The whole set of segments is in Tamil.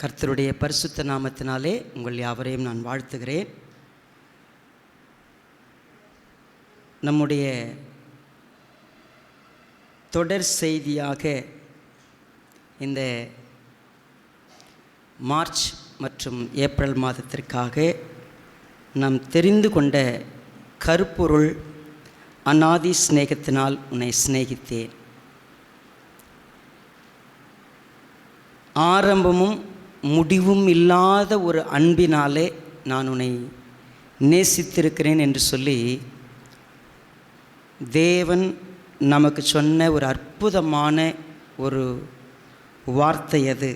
கர்த்தருடைய பரிசுத்த நாமத்தினாலே உங்கள் யாவரையும் நான் வாழ்த்துகிறேன். நம்முடைய தொடர் செய்தியாக இந்த மார்ச் மற்றும் ஏப்ரல் மாதத்திற்காக நாம் தெரிந்து கொண்ட கருப்பொருள் அநாதி சிநேகத்தினால் உன்னை சிநேகித்தேன். ஆரம்பமும் முடிவும் இல்லாத ஒரு அன்பினாலே நான் உன்னை நேசித்திருக்கிறேன் என்று சொல்லி தேவன் நமக்கு சொன்ன ஒரு அற்புதமான ஒரு வார்த்தை அது.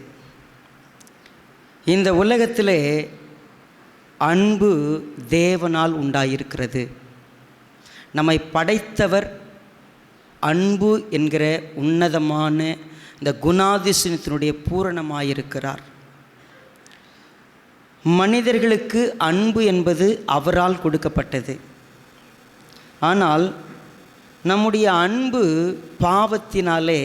இந்த உலகத்திலே அன்பு தேவனால் உண்டாயிருக்கிறது. நம்மை படைத்தவர் அன்பு என்கிற உன்னதமான இந்த குணாதிசயத்தினுடைய பூரணமாயிருக்கிறார். மனிதர்களுக்கு அன்பு என்பது அவரால் கொடுக்கப்பட்டது. ஆனால் நம்முடைய அன்பு பாவத்தினாலே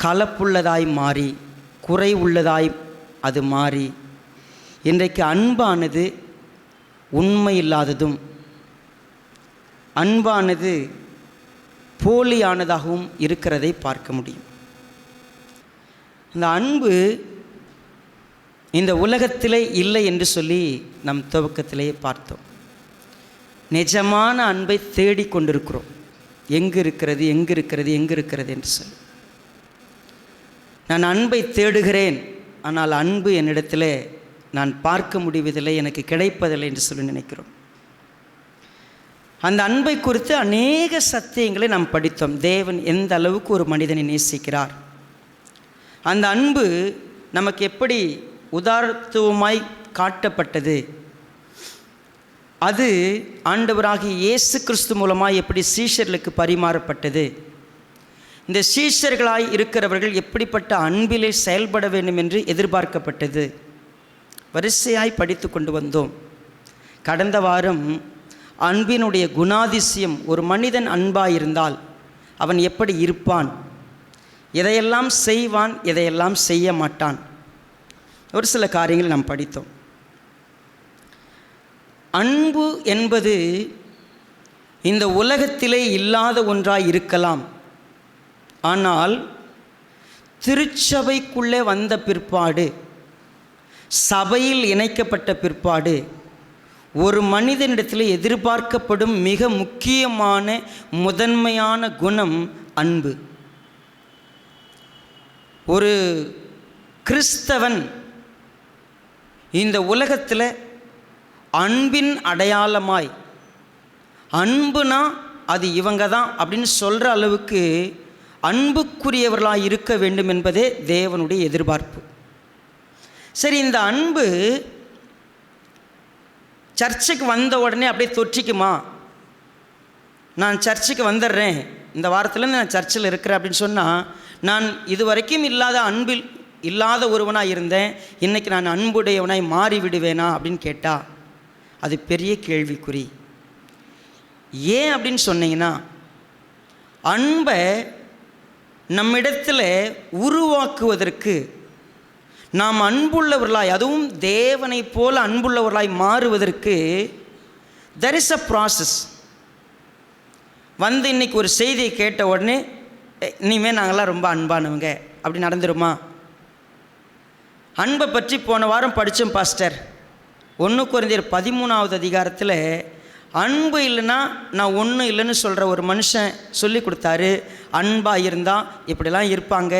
கலப்புள்ளதாய் மாறி குறை உள்ளதாய் அது மாறி இன்றைக்கு அன்பானது உண்மை இல்லாததும் அன்பானது போலியானதாகவும் இருக்கிறதை பார்க்க முடியும். இந்த அன்பு இந்த உலகத்திலே இல்லை என்று சொல்லி நம் துவக்கத்திலேயே பார்த்தோம். நிஜமான அன்பை தேடிக்கொண்டிருக்கிறோம். எங்கு இருக்கிறது எங்கு இருக்கிறது எங்கு இருக்கிறது என்று சொல்லி நான் அன்பை தேடுகிறேன். ஆனால் அன்பு என்னிடத்தில் நான் பார்க்க முடிவதில்லை, எனக்கு கிடைப்பதில்லை என்று சொல்லி நினைக்கிறோம். அந்த அன்பை குறித்து அநேக சத்தியங்களை நாம் படித்தோம். தேவன் எந்த அளவுக்கு ஒரு மனிதனை நேசிக்கிறார், அந்த அன்பு நமக்கு எப்படி உதாரணத்துவமாய் காட்டப்பட்டது, அது ஆண்டவராகிய இயேசு கிறிஸ்து மூலமாய் எப்படி சீஷர்களுக்கு பரிமாறப்பட்டது, இந்த சீஷர்களாய் இருக்கிறவர்கள் எப்படிப்பட்ட அன்பிலே செயல்பட வேண்டும் என்று எதிர்பார்க்கப்பட்டது, வரிசையாய் படித்து கொண்டு வந்தோம். கடந்த வாரம் அன்பினுடைய குணாதிசயம், ஒரு மனிதன் அன்பாயிருந்தால் அவன் எப்படி இருப்பான், எதையெல்லாம் செய்வான், எதையெல்லாம் செய்ய மாட்டான், ஒரு சில காரியங்களை நாம் படித்தோம். அன்பு என்பது இந்த உலகத்திலே இல்லாத ஒன்றாய் இருக்கலாம். ஆனால் திருச்சபைக்குள்ளே வந்த பிற்பாடு, சபையில் இணைக்கப்பட்ட பிற்பாடு ஒரு மனிதனிடத்தில் எதிர்பார்க்கப்படும் மிக முக்கியமான முதன்மையான குணம் அன்பு. ஒரு கிறிஸ்தவன் இந்த உலகத்தில் அன்பின் அடையாளமாய், அன்புனா அது இவங்க தான் அப்படின்னு சொல்கிற அளவுக்கு அன்புக்குரியவர்களாக இருக்க வேண்டும் என்பதே தேவனுடைய எதிர்பார்ப்பு. சரி, இந்த அன்பு சர்ச்சுக்கு வந்த உடனே அப்படியே தொற்றிக்குமா? நான் சர்ச்சுக்கு வந்துடுறேன், இந்த வாரத்தில் நான் சர்ச்சில் இருக்கிறேன் அப்படின்னு சொன்னால், நான் இதுவரைக்கும் இல்லாத ஒருவனாக இருந்தேன், இன்றைக்கி நான் அன்புடையவனாய் மாறிவிடுவேனா அப்படின்னு கேட்டால் அது பெரிய கேள்விக்குறி. ஏன் அப்படின்னு சொன்னீங்கன்னா, அன்பை நம்மிடத்தில் உருவாக்குவதற்கு, நாம் அன்புள்ளவர்களாய், அதுவும் தேவனை போல அன்புள்ளவர்களாய் மாறுவதற்கு there is a process. வந்து இன்றைக்கி ஒரு செய்தியை கேட்ட உடனே இனிமேல் நாங்கள்லாம் ரொம்ப அன்பானவங்க அப்படி நடந்துருமா? அன்பை பற்றி போன வாரம் படித்தோம் பாஸ்டர். 1 கொரிந்தியர் 13வது அதிகாரத்தில் அன்பு இல்லைன்னா நான் ஒன்றும் இல்லைன்னு சொல்கிற ஒரு மனுஷன் சொல்லி கொடுத்தாரு. அன்பாக இருந்தால் இப்படிலாம் இருப்பாங்க,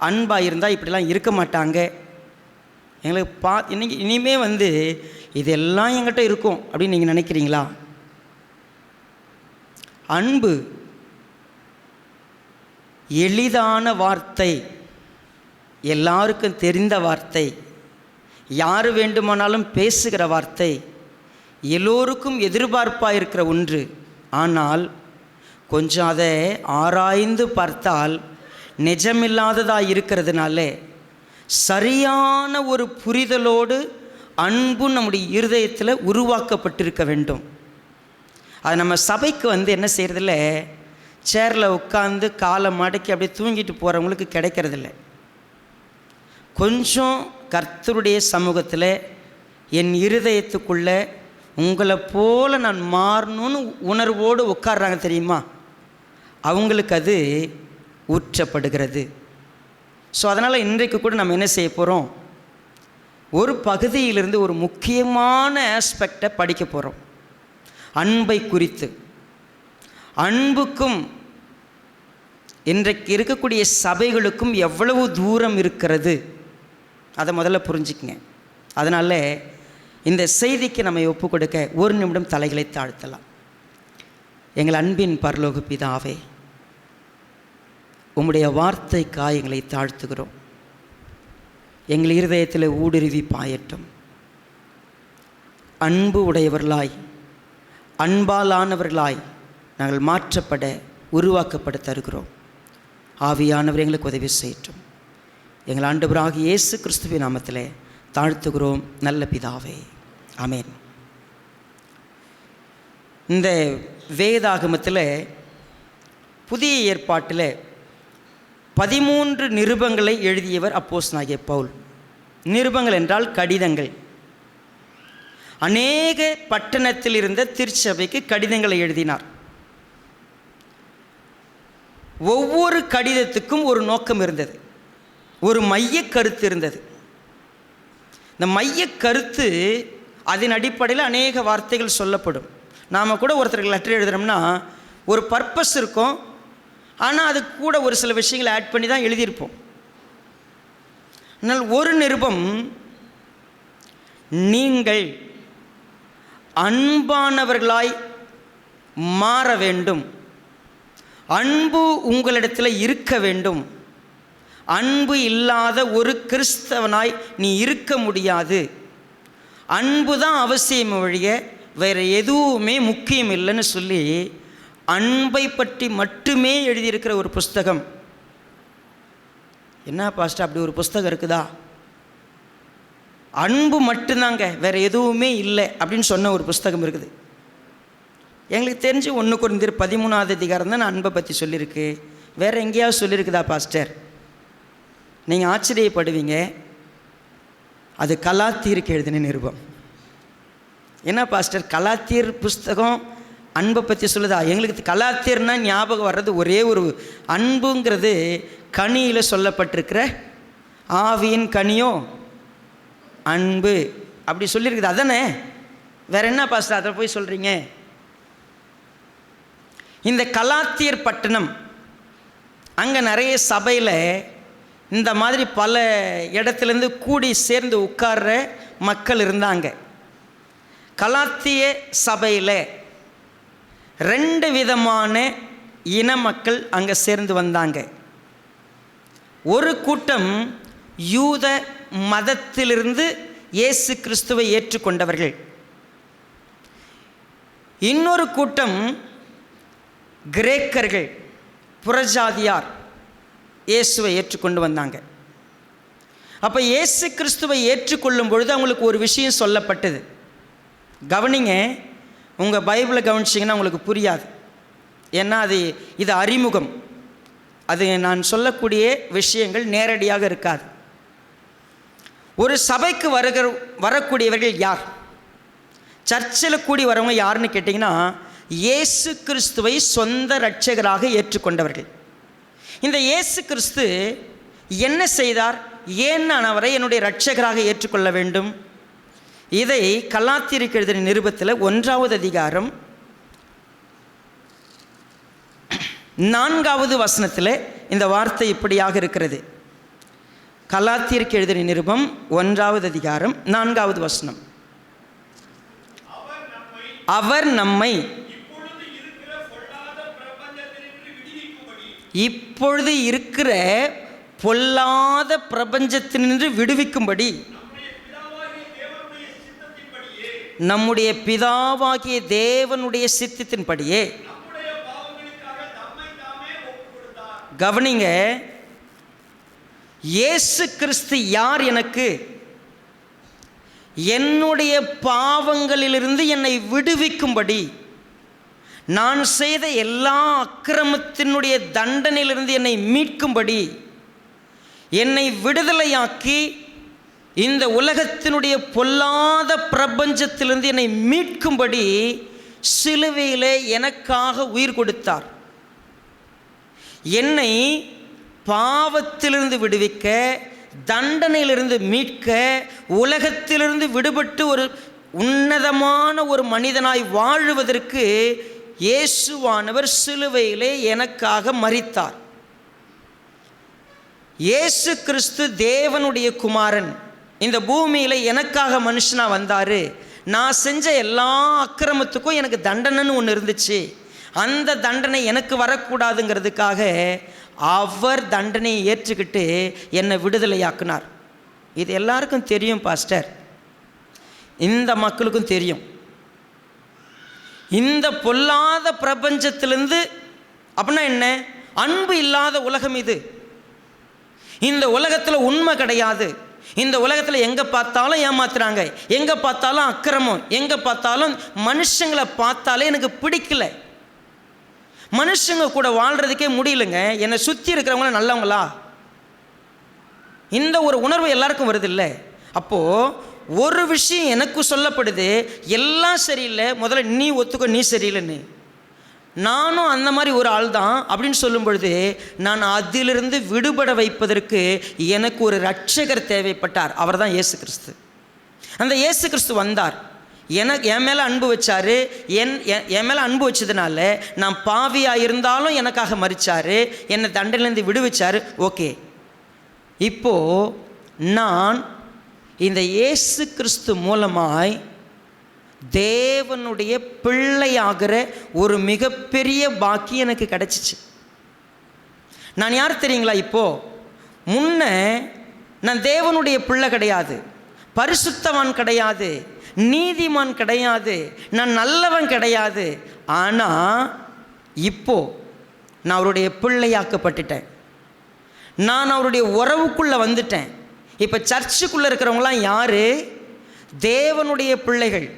அன்பாக இருந்தால் இப்படிலாம் இருக்க மாட்டாங்க. எங்களுக்கு இன்னைக்கு இனிமே இதெல்லாம் என்கிட்ட இருக்கும் அப்படின்னு நீங்கள் நினைக்கிறீங்களா? அன்பு எளிதான வார்த்தை, எல்லாருக்கும் தெரிந்த வார்த்தை, யார் வேண்டுமானாலும் பேசுகிற வார்த்தை, எல்லோருக்கும் எதிர்பார்ப்பாக இருக்கிற ஒன்று. ஆனால் கொஞ்சம் அதை ஆராய்ந்து பார்த்தால் நிஜமில்லாததாக இருக்கிறதுனால சரியான ஒரு புரிதலோடு அன்பு நம்முடைய இருதயத்தில் உருவாக்கப்பட்டிருக்க வேண்டும். அது நம்ம சபைக்கு என்ன செய்கிறதில்ல, சேரில் உட்காந்து காலை மடக்கி அப்படியே தூங்கிட்டு போகிறவங்களுக்கு கிடைக்கிறதில்ல. கொஞ்சம் கர்த்தருடைய சமூகத்தில் என் இருதயத்துக்குள்ளே உங்களை போல நான் மாறணும்னு உணர்வோடு உட்கார்றாங்க தெரியுமா, அவங்களுக்கு அது ஊற்றப்படுகிறது. ஸோ அதனால் இன்றைக்கு கூட நம்ம என்ன செய்ய போகிறோம், ஒரு பகுதியிலிருந்து ஒரு முக்கியமான ஆஸ்பெக்டை படிக்க போகிறோம். அன்பை குறித்து. அன்புக்கும் இன்றைக்கு இருக்கக்கூடிய சபைகளுக்கும் எவ்வளவு தூரம் இருக்கிறது அதை முதல்ல புரிஞ்சுக்குங்க. அதனால் இந்த செய்திக்கு நம்ம ஒப்பு கொடுக்க ஒரு நிமிடம் தலைகளை தாழ்த்தலாம். எங்கள் அன்பின் பரலோக பிதாவே, உம்முடைய வார்த்தைக்காய் எங்களை தாழ்த்துகிறோம். எங்கள் இருதயத்தில் ஊடுருவி பாயட்டும். அன்பு உடையவர்களாய், அன்பாலானவர்களாய் நாங்கள் மாற்றப்பட, உருவாக்கப்பட தருகிறோம். ஆவியானவர் எங்களுக்கு உதவி செய்யட்டும். எங்கள் ஆண்டவராகிய இயேசு கிறிஸ்துவின் நாமத்திலே தாழ்த்துகிறோம் நல்ல பிதாவே, ஆமென். இந்த வேதாகமத்தில் புதிய ஏற்பாட்டில் 13 நிருபங்களை எழுதியவர் அப்போஸ்தலனாகிய பவுல். நிருபங்கள் என்றால் கடிதங்கள். அநேக பட்டணத்தில் இருந்த திருச்சபைக்கு கடிதங்களை எழுதினார். ஒவ்வொரு கடிதத்துக்கும் ஒரு நோக்கம் இருந்தது, ஒரு மைய கருத்து இருந்தது. இந்த மைய கருத்து அதன் அடிப்படையில் அநேக வார்த்தைகள் சொல்லப்படும். நாம் கூட ஒருத்தருக்கு லெட்டர் எழுதுகிறோம்னா ஒரு பர்பஸ் இருக்கும், ஆனால் அது கூட ஒரு சில விஷயங்களை ஆட் பண்ணி தான் எழுதியிருப்போம். ஆனால் ஒரு நிருபம், நீங்கள் அன்பானவர்களாய் மாற வேண்டும், அன்பு உங்களிடத்தில் இருக்க வேண்டும், அன்பு இல்லாத ஒரு கிறிஸ்தவனாய் நீ இருக்க முடியாது, அன்பு தான் அவசியம் ஒழிய வேறு எதுவுமே முக்கியம் இல்லைன்னு சொல்லி அன்பை பற்றி மட்டுமே எழுதியிருக்கிற ஒரு புஸ்தகம். என்ன பாஸ்டர், அப்படி ஒரு புஸ்தகம் இருக்குதா? அன்பு மட்டும்தாங்க, வேறு எதுவுமே இல்லை அப்படின்னு சொன்ன ஒரு புஸ்தகம் இருக்குது. எங்களுக்கு தெரிஞ்சு 1 கொரிந்தியர் 13வது அதிகாரம் தான் அன்பை பற்றி சொல்லியிருக்கு. வேறு எங்கேயாவது சொல்லியிருக்குதா பாஸ்டர்? நீங்கள் ஆச்சரியப்படுவீங்க. அது கலாத்தியருக்கு எழுதின நிருபம். என்ன பாஸ்டர், கலாத்தியர் புஸ்தகம் அன்பை பற்றி சொல்லுதா? எங்களுக்கு கலாத்தியர்னா ஞாபகம் வர்றது ஒரே ஒரு அன்புங்கிறது கனியில் சொல்லப்பட்டிருக்கிற ஆவியின் கனியோ அன்பு அப்படி சொல்லியிருக்குது, அதானே? வேற என்ன பாஸ்டர் அதை போய் சொல்கிறீங்க? இந்த கலாத்தியர் பட்டணம், அங்கே நிறைய சபையில் இந்த மாதிரி பல இடத்துலேருந்து கூடி சேர்ந்து உட்கார்ற மக்கள் இருந்தாங்க. கலாத்திய சபையில் 2 விதமான இன மக்கள் அங்கே சேர்ந்து வந்தாங்க. ஒரு கூட்டம் யூத மதத்திலிருந்து இயேசு கிறிஸ்துவை ஏற்றுக்கொண்டவர்கள். இன்னொரு கூட்டம் கிரேக்கர்கள், புறஜாதியார் இயேசுவை ஏற்றுக்கொண்டு வந்தாங்க. அப்போ இயேசு கிறிஸ்துவை ஏற்றுக்கொள்ளும் பொழுது அவங்களுக்கு ஒரு விஷயம் சொல்லப்பட்டது. கவனிங்க, உங்கள் பைபிளை கவனிச்சிங்கன்னா உங்களுக்கு புரியாது. ஏன்னா இது அறிமுகம். அது நான் சொல்லக்கூடிய விஷயங்கள் நேரடியாக இருக்காது. ஒரு சபைக்கு வரக்கூடியவர்கள் யார்? சர்ச்சில் கூடி வரவங்க யாருன்னு கேட்டிங்கன்னா, இயேசு கிறிஸ்துவை சொந்த இரட்சகராக ஏற்றுக்கொண்டவர்கள். இந்த இயேசு கிறிஸ்து என்ன செய்தார்? ஏன் நான் அவரை என்னுடைய இரட்சகராக ஏற்றுக்கொள்ள வேண்டும்? இதை கலாத்தியருக்கு எழுதின நிருபத்தில் 1வது அதிகாரம் 4வது வசனத்தில் இந்த வார்த்தை இப்படியாக இருக்கிறது. கலாத்தியருக்கு எழுதின நிருபம் 1வது அதிகாரம் 4வது வசனம். அவர் நம்மை இப்பொழுது இருக்கிற பொல்லாத பிரபஞ்சத்தினின்று விடுவிக்கும்படி நம்முடைய பிதாவாகிய தேவனுடைய சித்தத்தின்படியே. கவனிங்க, இயேசு கிறிஸ்து யார்? எனக்கு என்னுடைய பாவங்களிலிருந்து என்னை விடுவிக்கும்படி, நான் செய்த எல்லா அக்கிரமத்தினுடைய தண்டனையிலிருந்து என்னை மீட்கும்படி என்னை விடுதலையாக்கி இந்த உலகத்தினுடைய பொல்லாத பிரபஞ்சத்திலிருந்து என்னை மீட்கும்படி சிலுவையிலே எனக்காக உயிர் கொடுத்தார். என்னை பாவத்திலிருந்து விடுவிக்க, தண்டனையிலிருந்து மீட்க, உலகத்திலிருந்து விடுபட்டு ஒரு உன்னதமான ஒரு மனிதனாய் வாழுவதற்கு இயேசுவானவர் சிலுவையிலே எனக்காக மரித்தார். இயேசு கிறிஸ்து தேவனுடைய குமாரன் இந்த பூமியில் எனக்காக மனுஷனாக வந்தார். நான் செஞ்ச எல்லா அக்கிரமத்துக்கும் எனக்கு தண்டனைன்னு ஒன்று இருந்துச்சு. அந்த தண்டனை எனக்கு வரக்கூடாதுங்கிறதுக்காக அவர் தண்டனையை ஏற்றுக்கிட்டு என்னை விடுதலையாக்குனார். இது எல்லாருக்கும் தெரியும் பாஸ்டர், இந்த மக்களுக்கும் தெரியும். இந்த பொல்லாத பிரபஞ்சத்திலிருந்து அப்படின்னா என்ன? அன்பு இல்லாத உலகம் இது. இந்த உலகத்தில் உண்மை கிடையாது. இந்த உலகத்தில் எங்கே பார்த்தாலும் ஏமாத்துறாங்க, எங்கே பார்த்தாலும் அக்கிரமம், எங்கே பார்த்தாலும் மனுஷங்களை பார்த்தாலே எனக்கு பிடிக்கல. மனுஷங்க கூட வாழ்கிறதுக்கே முடியலைங்க. என்னை சுற்றி இருக்கிறவங்கள நல்லவங்களா? இந்த ஒரு உணர்வு எல்லாருக்கும் வருது இல்லை? அப்போது ஒரு விஷயம் எனக்கு சொல்லப்படுது, எல்லாம் சரியில்லை, முதல்ல நீ ஒத்துக்க, நீ சரியில்லைன்னு. நானும் அந்த மாதிரி ஒரு ஆள் தான் அப்படின்னு சொல்லும் பொழுது, நான் அதிலிருந்து விடுபட வைப்பதற்கு எனக்கு ஒரு இரட்சகர் தேவைப்பட்டார். அவர் தான் இயேசு கிறிஸ்து. அந்த இயேசு கிறிஸ்து வந்தார், என் மேலே அன்பு வச்சார். என் மேலே அன்பு வச்சதுனால நான் பாவியாக இருந்தாலும் எனக்காக மரித்தார், என்னை தண்டனையிலேருந்து விடுவிச்சார். ஓகே, இப்போது நான் இந்த இயேசு கிறிஸ்து மூலமாய் தேவனுடைய பிள்ளையாகிற ஒரு மிகப்பெரிய பாக்கியம் எனக்கு கிடச்சிச்சு. நான் யார் தெரியுங்களா? இப்போது முன்ன நான் தேவனுடைய பிள்ளை கிடையாது, பரிசுத்தவான் கிடையாது, நீதிமான் கிடையாது, நான் நல்லவன் கிடையாது. ஆனால் இப்போது நான் அவருடைய பிள்ளையாக்கப்பட்டுட்டேன். நான் அவருடைய உறவுக்குள்ளே வந்துட்டேன். இப்போ சர்ச்சுக்குள்ளே இருக்கிறவங்களாம் யார்? தேவனுடைய பிள்ளைகள்.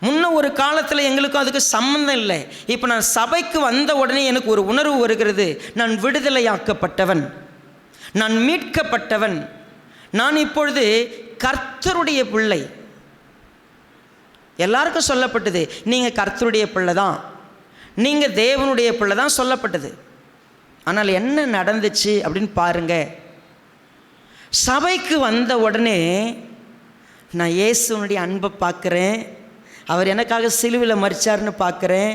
முன்ன ஒரு காலத்தில் எங்களுக்கும் அதுக்கு சம்மந்தம் இல்லை. இப்போ நான் சபைக்கு வந்த உடனே எனக்கு ஒரு உணர்வு வருகிறது, நான் விடுதலையாக்கப்பட்டவன், நான் மீட்கப்பட்டவன், நான் இப்பொழுது கர்த்தருடைய பிள்ளை. எல்லாருக்கும் சொல்லப்பட்டது, நீங்கள் கர்த்தருடைய பிள்ளை தான், நீங்கள் தேவனுடைய பிள்ளை தான் சொல்லப்பட்டது. ஆனால் என்ன நடந்துச்சு அப்படின்னு பாருங்க. சபைக்கு வந்த உடனே நான் இயேசுனுடைய அன்பை பார்க்குறேன், அவர் எனக்காக சிலுவையில் மரிச்சார்னு பார்க்குறேன்,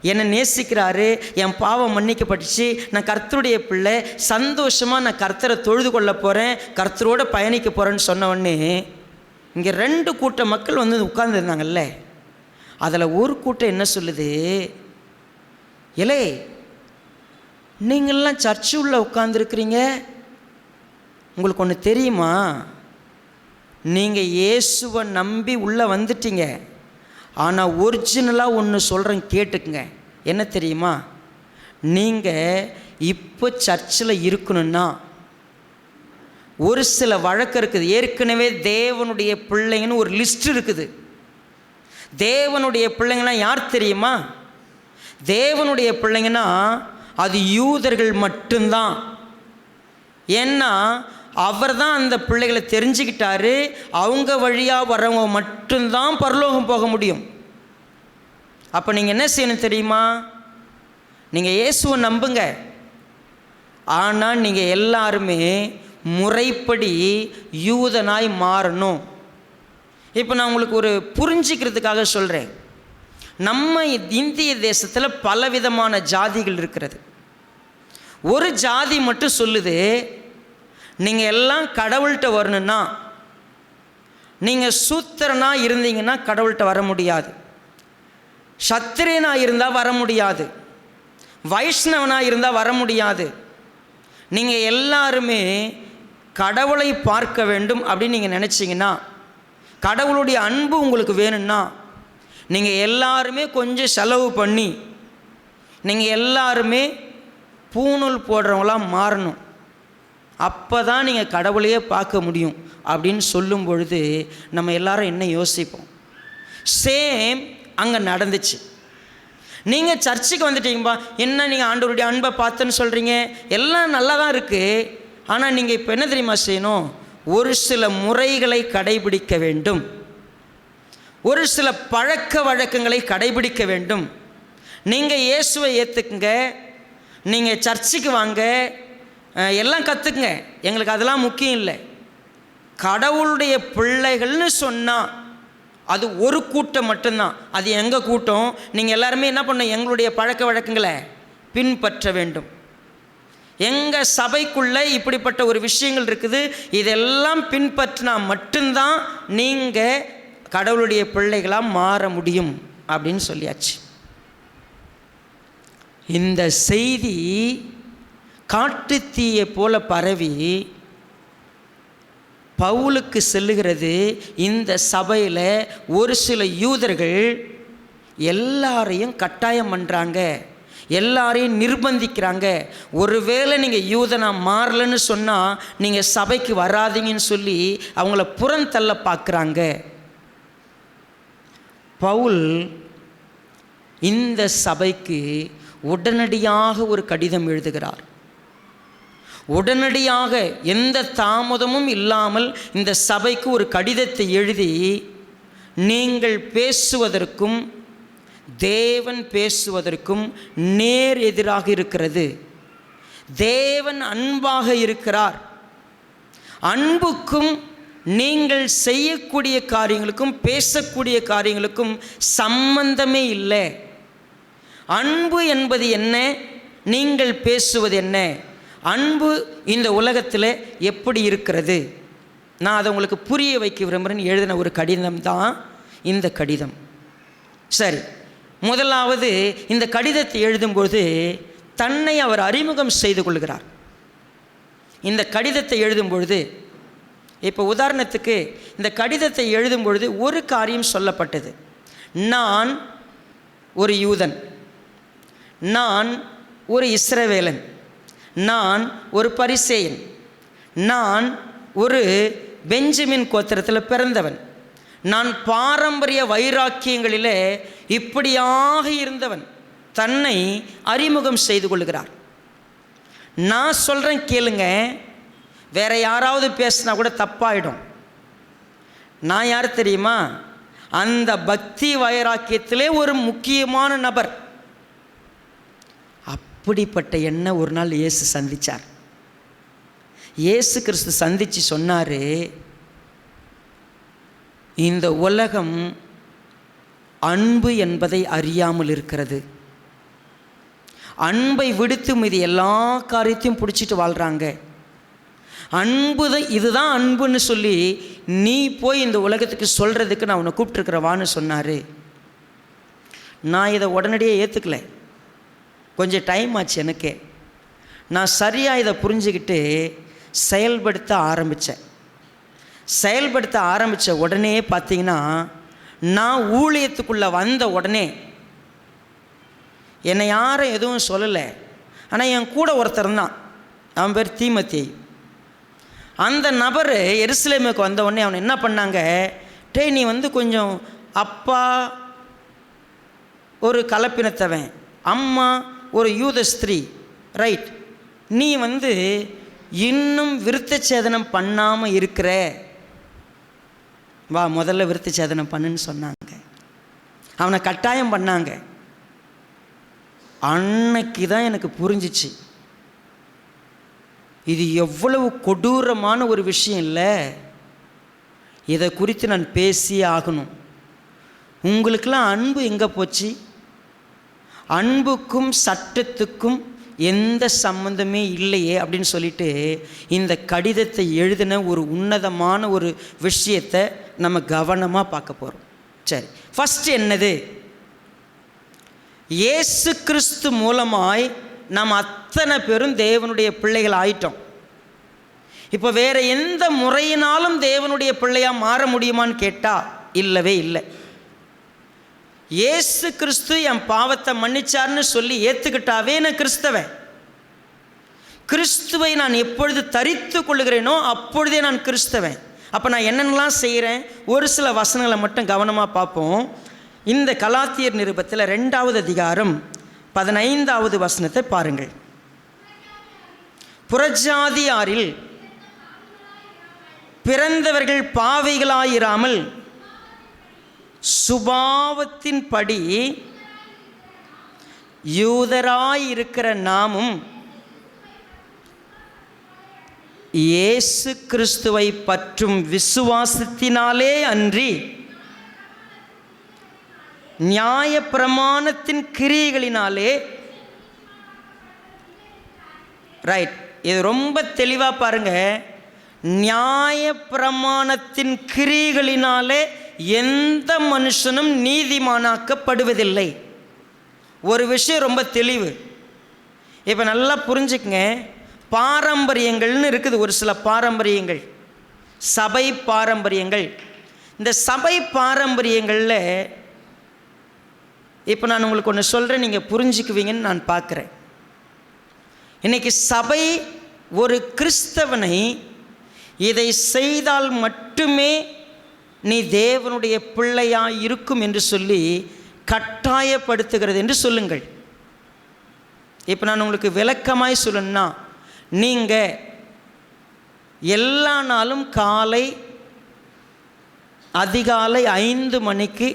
என்னை நேசிக்கிறாரு, என் பாவம் மன்னிக்கப்பட்டுச்சு, நான் கர்த்தருடைய பிள்ளை, சந்தோஷமாக நான் கர்த்தரை தொழுது கொள்ள போகிறேன், கர்த்தரோடு பயணிக்க போகிறேன்னு சொன்ன உடனே இங்கே 2 கூட்ட மக்கள் வந்து உட்கார்ந்துருந்தாங்கல்ல, அதில் ஒரு கூட்டம் என்ன சொல்லுது, இலே நீங்கள்லாம் சர்ச்சு உள்ள உட்காந்துருக்குறீங்க, உங்களுக்கு ஒன்று தெரியுமா? நீங்கள் இயேசுவை நம்பி உள்ளே வந்துட்டீங்க. ஆனால் ஒரிஜினலாக ஒன்று சொல்கிறேன், கேட்டுக்குங்க. என்ன தெரியுமா? நீங்கள் இப்போ சர்ச்சில் இருக்கணும்னா ஒரு சில வழக்கம் இருக்குது. ஏற்கனவே தேவனுடைய பிள்ளைங்கன்னு ஒரு லிஸ்ட் இருக்குது. தேவனுடைய பிள்ளைங்கள்லாம் யார் தெரியுமா? தேவனுடைய பிள்ளைங்கன்னா அது யூதர்கள் மட்டும்தான். ஏன்னா அவர் தான் அந்த பிள்ளைகளை தெரிஞ்சுக்கிட்டாரு, அவங்க வழியாக வர்றவங்க மட்டும்தான் பரலோகம் போக முடியும். அப்போ நீங்கள் என்ன செய்யணும் தெரியுமா? நீங்கள் இயேசுவை நம்புங்க, ஆனால் நீங்கள் எல்லாருமே முறைப்படி யூதனாய் மாறணும். இப்போ நான் உங்களுக்கு ஒரு புரிஞ்சிக்கிறதுக்காக சொல்கிறேன். நம்ம இந்திய தேசத்தில் பலவிதமான ஜாதிகள் இருக்கிறது. ஒரு ஜாதி மட்டும் சொல்லுது, நீங்கள் எல்லாம் கடவுள்கிட்ட வரணுன்னா, நீங்கள் சூத்திரனாக இருந்தீங்கன்னா கடவுள்கிட்ட வர முடியாது, சத்திரியனாக இருந்தால் வர முடியாது, வைஷ்ணவனாக இருந்தால் வர முடியாது. நீங்கள் எல்லாருமே கடவுளை பார்க்க வேண்டும் அப்படின்னு நீங்கள் நினச்சிங்கன்னா, கடவுளுடைய அன்பு உங்களுக்கு வேணும்னா, நீங்கள் எல்லாருமே கொஞ்சம் செலவு பண்ணி நீங்கள் எல்லாருமே பூணூல் போடுறவங்களாம் மாறணும். அப்போ தான் நீங்கள் கடவுளையே பார்க்க முடியும் அப்படின்னு சொல்லும் பொழுது நம்ம எல்லாரும் என்ன யோசிப்போம்? சேம் அங்கே நடந்துச்சு. நீங்கள் சர்ச்சுக்கு வந்துட்டீங்கப்பா, என்ன நீங்கள் ஆண்டவருடைய அன்பை பார்த்துன்னு சொல்கிறீங்க, எல்லாம் நல்லா தான் இருக்குது, ஆனால் நீங்கள் இப்போ என்ன தெரியுமா செய்யணும்? ஒரு சில முறைகளை கடைபிடிக்க வேண்டும், ஒரு சில பழக்க வழக்கங்களை கடைபிடிக்க வேண்டும். நீங்கள் இயேசுவை ஏற்றுக்குங்க, நீங்கள் சர்ச்சுக்கு வாங்க, எல்லாம் கற்றுக்குங்க, எங்களுக்கு அதெல்லாம் முக்கியம் இல்லை. கடவுளுடைய பிள்ளைகள்னு சொன்னால் அது ஒரு கூட்டம் மட்டும்தான். அது எங்கள் கூட்டம். நீங்கள் எல்லாருமே என்ன பண்ணணும்? எங்களுடைய பழக்க வழக்கங்களை பின்பற்ற வேண்டும். எங்கள் சபைக்குள்ளே இப்படிப்பட்ட ஒரு விஷயங்கள் இருக்குது, இதெல்லாம் பின்பற்றினா மட்டும்தான் நீங்கள் கடவுளுடைய பிள்ளைகளாக மாற முடியும் அப்படின்னு சொல்லியாச்சு. இந்த செய்தி காட்டுத்தீயை போல பரவி பவுலுக்கு செல்லுகிறது. இந்த சபையில் ஒரு சில யூதர்கள் எல்லாரையும் கட்டாயம் பண்ணுறாங்க, எல்லாரையும் நிர்பந்திக்கிறாங்க. ஒருவேளை நீங்கள் யூதனாக மாறலன்னு சொன்னால் நீங்கள் சபைக்கு வராதீங்கன்னு சொல்லி அவங்கள புறந்தள்ள பார்க்குறாங்க. பவுல் இந்த சபைக்கு உடனடியாக ஒரு கடிதம் எழுதுகிறார். உடனடியாக எந்த தாமதமும் இல்லாமல் இந்த சபைக்கு ஒரு கடிதத்தை எழுதி, நீங்கள் பேசுவதற்கும் தேவன் பேசுவதற்கும் நேர் எதிராக இருக்கிறது. தேவன் அன்பாக இருக்கிறார். அன்புக்கும் நீங்கள் செய்யக்கூடிய காரியங்களுக்கும் பேசக்கூடிய காரியங்களுக்கும் சம்பந்தமே இல்லை. அன்பு என்பது என்ன, நீங்கள் பேசுவது என்ன? அன்பு இந்த உலகத்தில் எப்படி இருக்கிறது? நான் அதை உங்களுக்கு புரிய வைக்க விரும்புகிறேன்னு எழுதின ஒரு கடிதம் தான் இந்த கடிதம். சரி, முதலாவது இந்த கடிதத்தை எழுதும்போது தன்னை அவர் அறிமுகம் செய்து கொள்கிறார். இந்த கடிதத்தை எழுதும்பொழுது, இப்போ உதாரணத்துக்கு இந்த கடிதத்தை எழுதும்பொழுது ஒரு காரியம் சொல்லப்பட்டது. நான் ஒரு யூதன், நான் ஒரு இஸ்ரவேலன், நான் ஒரு பரிசேயன், நான் ஒரு பெஞ்சமின் கோத்திரத்தில் பிறந்தவன், நான் பாரம்பரிய வைராக்கியங்களிலே இப்படியாக இருந்தவன். தன்னை அறிமுகம் செய்து கொள்கிறார். நான் சொல்கிறேன் கேளுங்க, வேற யாராவது பேசினா கூட தப்பாயிடும். நான் யார் தெரியுமா? அந்த பக்தி வைராக்கியத்திலே ஒரு முக்கியமான நபர். அப்படிப்பட்ட என்ன ஒரு நாள் இயேசு சந்தித்தார். இயேசு கிறிஸ்து சந்தித்து சொன்னார், இந்த உலகம் அன்பு என்பதை அறியாமல் இருக்கிறது. அன்பை விடுத்து மீது எல்லா காரியத்தையும் பிடிச்சிட்டு வாழ்கிறாங்க. அன்பு தான், இதுதான் அன்புன்னு சொல்லி நீ போய் இந்த உலகத்துக்கு சொல்கிறதுக்கு நான் உன்னை கூப்பிட்டுருக்கிறவான்னு சொன்னார். நான் இதை உடனடியே ஏற்றுக்கல, கொஞ்சம் டைம் ஆச்சு எனக்கு. நான் சரியாக இதை புரிஞ்சுக்கிட்டு செயல்படுத்த ஆரம்பித்தேன். செயல்படுத்த ஆரம்பித்த உடனே பார்த்திங்கன்னா, நான் ஊழியத்துக்குள்ளே வந்த உடனே என்னை யாரும் எதுவும் சொல்லலை. ஆனால் என் கூட ஒருத்தர் தான், அவன் பேர் தீமோத்தேயு. அந்த நபர் எருசலேமுக்கு வந்த உடனே அவனை என்ன பண்ணாங்க, நீ கொஞ்சம் அப்பா ஒரு கலப்பினத்தவன், அம்மா ஒரு யூத ஸ்திரீ, ரைட், நீ இன்னும் விருத்தச்சேதனம் பண்ணாமல் இருக்கிற, வா முதல்ல விருத்தச்சேதனம் பண்ணுன்னு சொன்னாங்க. அவனை கட்டாயம் பண்ணாங்க. அன்னைக்கு தான் எனக்கு புரிஞ்சிச்சு, இது எவ்வளவு கொடூரமான ஒரு விஷயம் இல்லை. இதை குறித்து நான் பேசியே ஆகணும். உங்களுக்கெல்லாம் அன்பு எங்கே போச்சு? அன்புக்கும் சட்டத்துக்கும் எந்த சம்பந்தமே இல்லையே அப்படின்னு சொல்லிட்டு இந்த கடிதத்தை எழுதின ஒரு உன்னதமான ஒரு விஷயத்தை நம்ம கவனமாக பார்க்க போகிறோம். சரி, ஃபஸ்ட்டு என்னது? இயேசு கிறிஸ்து மூலமாய் நாம் அத்தனை பேரும் தேவனுடைய பிள்ளைகள் ஆயிட்டோம். இப்போ வேறு எந்த முறையினாலும் தேவனுடைய பிள்ளையாக மாற முடியுமான்னு கேட்டால் இல்லவே இல்லை. இயேசு கிறிஸ்து என் பாவத்தை மன்னிச்சார்னு சொல்லி ஏற்றுக்கிட்டாவே நான் கிறிஸ்தவன். கிறிஸ்துவை நான் எப்பொழுது தரித்து கொள்ளுகிறேனோ அப்பொழுதே நான் கிறிஸ்தவன். அப்போ நான் என்னென்னலாம் செய்கிறேன்? ஒரு சில வசனங்களை மட்டும் கவனமாக பார்ப்போம். இந்த கலாத்தியர் நிருபத்தில் 2வது அதிகாரம் 15வது வசனத்தை பாருங்கள். புறஜாதியாரில் பிறந்தவர்கள் பாவிகளாயிராமல் சுபாவத்தின்படி யூதராயிருக்கிற நாமும் இயேசு கிறிஸ்துவை பற்றும் விசுவாசத்தினாலே அன்றி நியாயப்பிரமாணத்தின் கிரியைகளினாலே. ரைட், இது ரொம்ப தெளிவாக பாருங்க. நியாயப்பிரமாணத்தின் கிரியைகளினாலே எந்த மனுஷனும் நீதிமானாக்கப்படுவதில்லை. ஒரு விஷயம் ரொம்ப தெளிவு. இப்போ நல்லா புரிஞ்சுக்குங்க. பாரம்பரியங்கள்னு இருக்குது, ஒரு சில பாரம்பரியங்கள், சபை பாரம்பரியங்கள். இந்த சபை பாரம்பரியங்களில் இப்போ நான் உங்களுக்கு ஒன்று சொல்கிறேன், நீங்கள் புரிஞ்சுக்குவீங்கன்னு நான் பார்க்குறேன். இன்றைக்கி சபை ஒரு கிறிஸ்தவனை இதை செய்தால் மட்டுமே நீ தேவனுடைய பிள்ளையாக இருக்கும் என்று சொல்லி கட்டாயப்படுத்துகிறது என்று சொல்லுங்கள். இப்போ நான் உங்களுக்கு விளக்கமாய் சொல்லணும்னா, நீங்கள் எல்லா நாளும் காலை அதிகாலை 5 மணிக்கு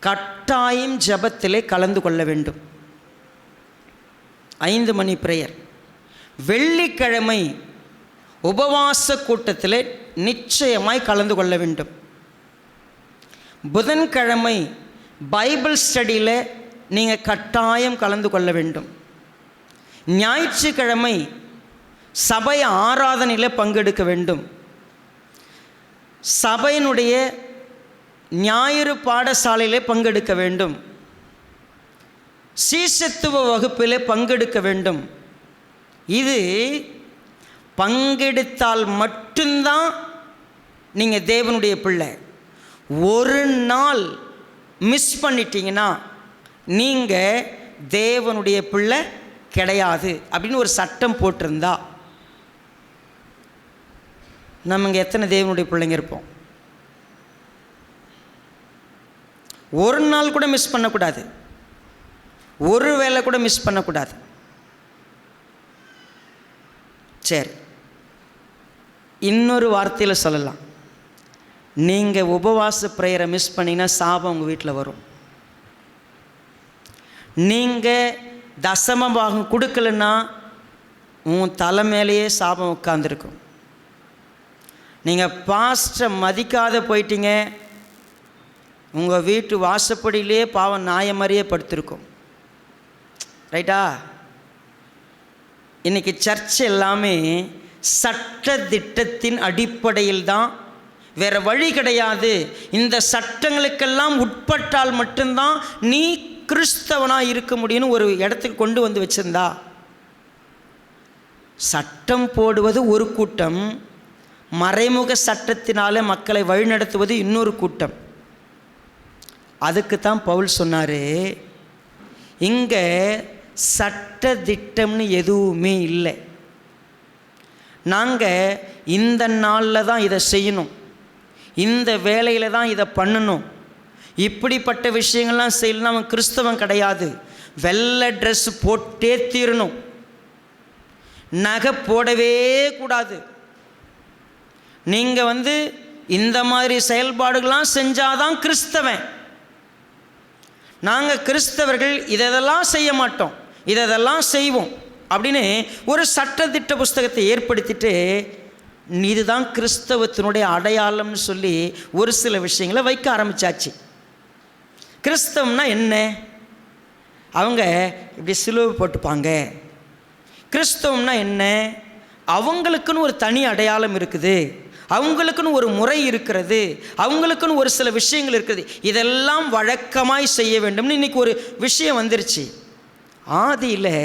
கட்டாயம் ஜெபத்திலே கலந்து கொள்ள வேண்டும். 5 மணி பிரேயர். வெள்ளிக்கிழமை உபவாச கூட்டத்தில் நிச்சயமாய் கலந்து கொள்ள வேண்டும். புதன்கிழமை பைபிள் ஸ்டடியில் நீங்கள் கட்டாயம் கலந்து கொள்ள வேண்டும். ஞாயிற்றுக்கிழமை சபை ஆராதனையில் பங்கெடுக்க வேண்டும். சபையினுடைய ஞாயிறு பாடசாலையில் பங்கெடுக்க வேண்டும். சீசத்துவ வகுப்பில் பங்கெடுக்க வேண்டும். இது பங்கெடுத்தால் மட்டும்தான் நீங்கள் தேவனுடைய பிள்ளை. ஒரு நாள் மிஸ் பண்ணிட்டீங்கன்னா நீங்கள் தேவனுடைய பிள்ளை கிடையாது அப்படின்னு ஒரு சட்டம் போட்டிருந்தா நம்ம இங்கே எத்தனை தேவனுடைய பிள்ளைங்க இருப்போம்? ஒரு நாள் கூட மிஸ் பண்ணக்கூடாது, ஒரு வேளை கூட மிஸ் பண்ணக்கூடாது. சரி, இன்னொரு வார்த்தையில் சொல்லலாம். நீங்கள் உபவாச பிரேயரை மிஸ் பண்ணிங்கன்னா சாபம் உங்கள் வீட்டில் வரும். நீங்கள் தசம பாகம் கொடுக்கலன்னா உன் தலை மேலேயே சாபம் உட்காந்துருக்கும். நீங்கள் பாஸ்டரை மதிக்காத போயிட்டீங்க, உங்கள் வீட்டு வாசப்படியிலே பாவம் நாய மாதிரியே படுத்திருக்கும். ரைட்டா? இன்றைக்கி சர்ச் எல்லாமே சட்ட திட்டத்தின் அடிப்படையில் தான், வேறு வழி கிடையாது. இந்த சட்டங்களுக்கெல்லாம் உட்பட்டால் மட்டும்தான் நீ கிறிஸ்தவனாக இருக்க முடியும்னு ஒரு இடத்துக்கு கொண்டு வந்து வச்சிருந்தா. சட்டம் போடுவது ஒரு கூட்டம், மறைமுக சட்டத்தினால மக்களை வழிநடத்துவது இன்னொரு கூட்டம். அதுக்கு தான் பவுல் சொன்னார், இங்கே சட்ட திட்டம்னு எதுவுமே இல்லை. நாங்கள் இந்த நாளில் தான் இதை செய்யணும், இந்த வேலையில் தான் இதை பண்ணணும், இப்படிப்பட்ட விஷயங்கள்லாம் செய்யலாம் அவன் கிறிஸ்தவன் கிடையாது. வெள்ளை ட்ரெஸ் போட்டே தீரணும், நகை போடவே கூடாது. நீங்கள் இந்த மாதிரி செயல்பாடுகள்லாம் செஞ்சாதான் கிறிஸ்தவன். நாங்கள் கிறிஸ்தவர்கள் இதெல்லாம் செய்ய மாட்டோம், இதெல்லாம் செய்வோம் அப்படின்னு ஒரு சட்டத்திட்ட புஸ்தகத்தை ஏற்படுத்திட்டு இதுதான் கிறிஸ்தவத்தினுடைய அடையாளம்னு சொல்லி ஒரு சில விஷயங்களை வைக்க ஆரம்பித்தாச்சு. கிறிஸ்தவம்னா என்ன? அவங்க இப்படி சிலுவை போட்டுப்பாங்க. கிறிஸ்தவம்னா என்ன? அவங்களுக்குன்னு ஒரு தனி அடையாளம் இருக்குது, அவங்களுக்குன்னு ஒரு முறை இருக்கிறது, அவங்களுக்குன்னு ஒரு சில விஷயங்கள் இருக்குது. இதெல்லாம் வழக்கமாய் செய்ய வேண்டும்னு இன்றைக்கி ஒரு விஷயம் வந்துருச்சு. ஆதியில்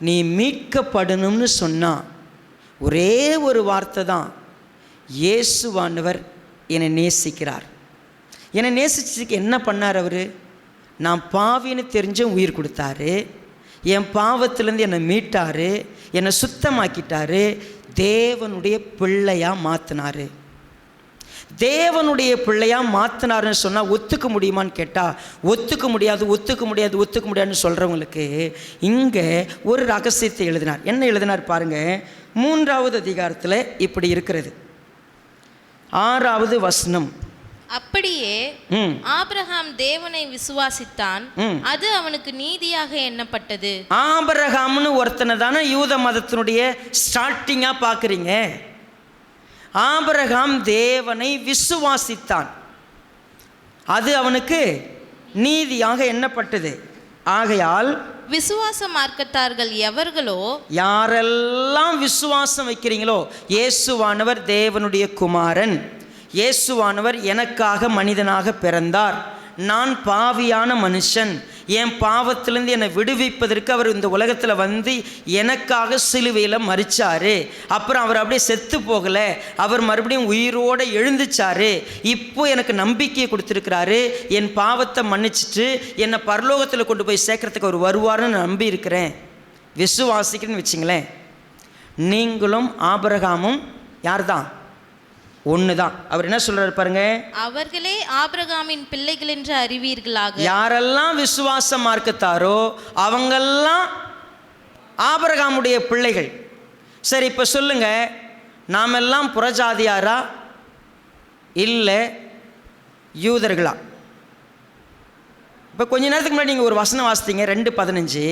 நீ மீட்கப்படணும்னு சொன்னால் ஒரே ஒரு வார்த்தை தான், இயேசுவானவர் என்னை நேசிக்கிறார். என்னை நேசிச்சதுக்கு என்ன பண்ணார் அவர்? நான் பாவின்னு தெரிஞ்ச உயிர் கொடுத்தாரு, என் பாவத்திலேருந்து என்னை மீட்டார், என்னை சுத்தமாக்கிட்டார், தேவனுடைய பிள்ளையாக மாற்றினார். தேவனுடைய பிள்ளையாக மாற்றினாருன்னு சொன்னால் ஒத்துக்க முடியுமான்னு கேட்டால் ஒத்துக்க முடியாதுன்னு சொல்கிறவங்களுக்கு இங்கே ஒரு ரகசியத்தை எழுதினார். என்ன எழுதினார் பாருங்கள். 3வது அதிகாரத்தில் இப்படி இருக்கிறது. 6வது வசனம். அப்படியே ஆபிரகாம் தேவனை விசுவாசித்தான், அது அவனுக்கு நீதியாக எண்ணப்பட்டது. ஆபிரகாம்னு ஒருத்தனை தானே யூத மதத்தினுடைய ஸ்டார்டிங்கா பார்க்குறீங்க. ஆபிரகாம் தேவனை விசுவாசித்தான், அது அவனுக்கு நீதியாக எண்ணப்பட்டது. ஆகையால் விசுவாச மார்க்கத்தார்கள் எவர்களோ, யாரெல்லாம் விசுவாசம் வைக்கிறீங்களோ, இயேசுவானவர் தேவனுடைய குமாரன், இயேசுவானவர் எனக்காக மனிதனாக பிறந்தார், நான் பாவியான மனுஷன், என் பாவத்திலேருந்து என்னை விடுவிப்பதற்கு அவர் இந்த உலகத்தில் வந்து எனக்காக சிலுவையில் மரிச்சார். அப்புறம் அவர் அப்படியே செத்து போகலை, அவர் மறுபடியும் உயிரோடு எழுந்துச்சார். இப்போ எனக்கு நம்பிக்கையை கொடுத்துருக்கிறாரு. என் பாவத்தை மன்னிச்சிட்டு என்னை பரலோகத்தில் கொண்டு போய் சேர்க்கறதுக்கு அவர் வருவார்னு நம்பி இருக்கிறேன், விசுவாசிக்கிறேன்னு வச்சிங்களேன். நீங்களும் ஆபிரகாமும் யார் தான்? ஒன்று தான். அவர் என்ன சொல்றாரு பாருங்க. அவர்களே ஆபிரகாமின் பிள்ளைகள் என்று அறிவீர்களாக. யாரெல்லாம் விசுவாச மார்க்கத்தாரோ அவங்கெல்லாம் ஆபிரகாமுடைய பிள்ளைகள். சரி, இப்போ சொல்லுங்க, நாம் எல்லாம் புறஜாதியாரா இல்லை யூதர்களா? இப்போ கொஞ்ச நேரத்துக்கு முன்னாடி நீங்கள் ஒரு வசனம் வாசித்தீங்க, 2:15.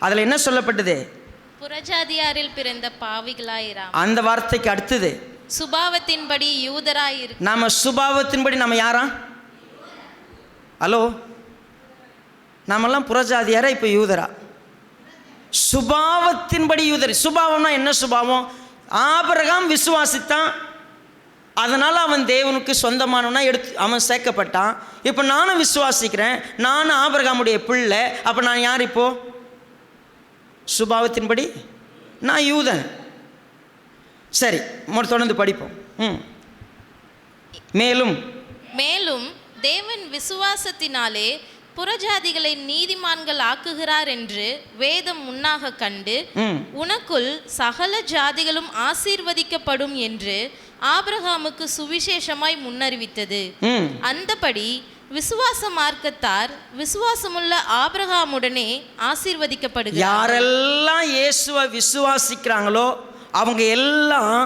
அதில் என்ன சொல்லப்பட்டது? புறஜாதியாரில் பிறந்த பாவிகளாயிரா. அந்த வார்த்தைக்கு அடுத்தது சுபாவத்தின்படி யூதராய் இருக்கு. நாம சுபாவத்தின்படி நம்ம யாரா? ஹலோ, நாமெல்லாம் புறஜாதியாரா இப்போ யூதரா? சுபாவத்தின்படி யூதர். சுபாவம்னா என்ன சுபாவம்? ஆபிரகாம் விசுவாசித்தான், அதனால் அவன் தேவனுக்கு சொந்தமானவனா எடுத்து அவன் சேர்க்கப்பட்டான். இப்போ நானும் விசுவாசிக்கிறேன், நானும் ஆபிரகாமுடைய பிள்ளை. அப்போ நான் யார்? இப்போ சுபாவத்தின்படி நான் யூதன். சரி, தொடர்ந்து படிப்போம். மேலும் மேலும் தேவன் விசுவாசத்தினாலே புறஜாதிகளை நீதிமான்கள் ஆக்குகிறார் என்று வேதம் முன்னாக கண்டு, உனக்குள் சகல ஜாதிகளும் ஆசீர்வதிக்கப்படும் என்று ஆபிரகாமுக்கு சுவிசேஷமாய் முன்னறிவித்தது. அந்தபடி விசுவாச மார்க்கத்தார் விசுவாசமுள்ள ஆபிரகாமுடனே ஆசீர்வதிக்கப்படுகிறார். யாரெல்லாம் இயேசுவை விசுவாசிக்கிறாங்களோ அவங்க எல்லாம்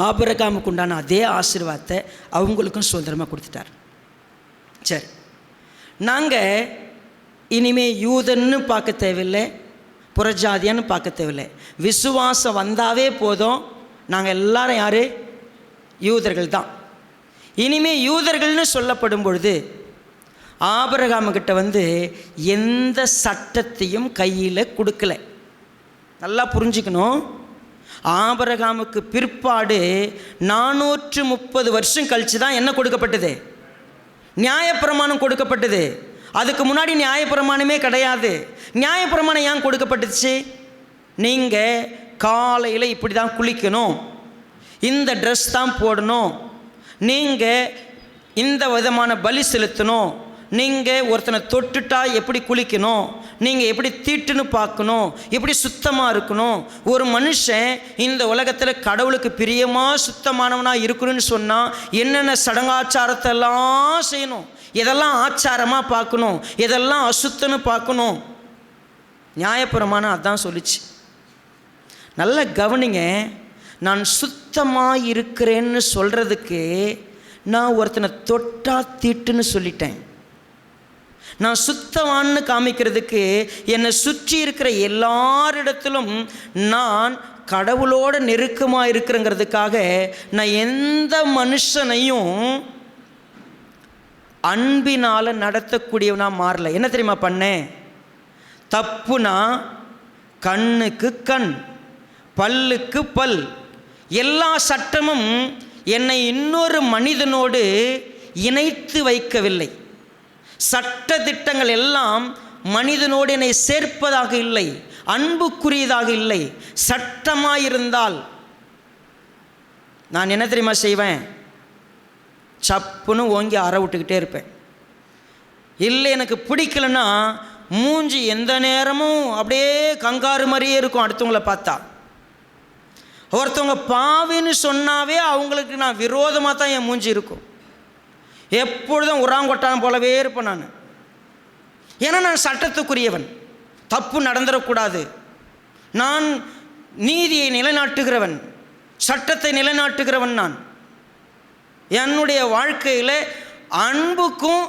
ஆபிரகாமுக்கு உண்டான அதே ஆசீர்வாதத்தை அவங்களுக்கும் சுதந்திரமாக கொடுத்துட்டார். சரி, நாங்கள் இனிமேல் யூதன்னு பார்க்க தேவையில்லை, புறஜாதியான்னு பார்க்க தேவையில்லை. விசுவாசம் வந்தாவே போதும். நாங்கள் எல்லாரும் யார்? யூதர்கள் தான். இனிமேல் யூதர்கள்னு சொல்லப்படும் பொழுது ஆபிரகாமுக்கிட்ட வந்து எந்த சட்டத்தையும் கையில் கொடுக்கல. நல்லா புரிஞ்சுக்கணும். ஆபிரகாமுக்கு பிற்பாடு 430 வருஷம் கழித்து தான் என்ன கொடுக்கப்பட்டது? நியாயப்பிரமாணம் கொடுக்கப்பட்டது. அதுக்கு முன்னாடி நியாயப்பிரமாணமே கிடையாது. நியாயப்பிரமாணம் ஏன் கொடுக்கப்பட்டுச்சு? நீங்கள் காலையில் இப்படி தான் குளிக்கணும், இந்த ட்ரெஸ் தான் போடணும், நீங்கள் இந்த விதமான பலி செலுத்தணும், நீங்கள் ஒருத்தனை தொட்டுட்டா எப்படி குளிக்கணும், நீங்கள் எப்படி தீட்டுன்னு பார்க்கணும், எப்படி சுத்தமாக இருக்கணும். ஒரு மனுஷன் இந்த உலகத்தில் கடவுளுக்கு பிரியமாக சுத்தமானவனாக இருக்கணும்னு சொன்னால் என்னென்ன சடங்காச்சாரத்தை எல்லாம் செய்யணும், எதெல்லாம் ஆச்சாரமாக பார்க்கணும், எதெல்லாம் அசுத்தன்னு பார்க்கணும். நியாயப்பிரமாணம் அதான் சொல்லிச்சு. நல்ல கவனிங்க. நான் சுத்தமாக இருக்கிறேன்னு சொல்கிறதுக்கு நான் ஒருத்தனை தொட்டா தீட்டுன்னு சொல்லிட்டேன். நான் சுத்தவான்னு காமிக்கிறதுக்கு என்னை சுற்றி இருக்கிற எல்லாரிடத்திலும் நான் கடவுளோட நெருக்கமாக இருக்கிறேங்கிறதுக்காக நான் எந்த மனுஷனையும் அன்பினால் நடத்தக்கூடியவனா மாறல. என்ன தெரியுமா பண்ணேன்? தப்புனா கண்ணுக்கு கண், பல்லுக்கு பல். எல்லா சட்டமும் என்னை இன்னொரு மனிதனோடு இணைத்து வைக்கவில்லை. சட்ட திட்டங்கள் எல்லாம் மனிதனோடு என்னை சேர்ப்பதாக இல்லை, அன்புக்குரியதாக இல்லை. சட்டமாயிருந்தால் நான் என்ன தெரியுமா செய்வேன்? சப்புன்னு ஓங்கி அற விட்டுக்கிட்டே இருப்பேன். இல்லை எனக்கு பிடிக்கலன்னா மூஞ்சி எந்த நேரமும் அப்படியே கங்காரு மாதிரியே இருக்கும் அடுத்தவங்களை பார்த்தா. ஒருத்தவங்க பாவின்னு சொன்னாவே அவங்களுக்கு நான் விரோதமாக தான் என் மூஞ்சி இருக்கும். எப்பொழுதும் உராங்கொட்டான் போலவே இருப்பேன் நான். ஏன்னா நான் சட்டத்துக்குரியவன், தப்பு நடந்துடக்கூடாது, நான் நீதியை நிலைநாட்டுகிறவன், சட்டத்தை நிலைநாட்டுகிறவன். நான் என்னுடைய வாழ்க்கையில் அன்புக்கும்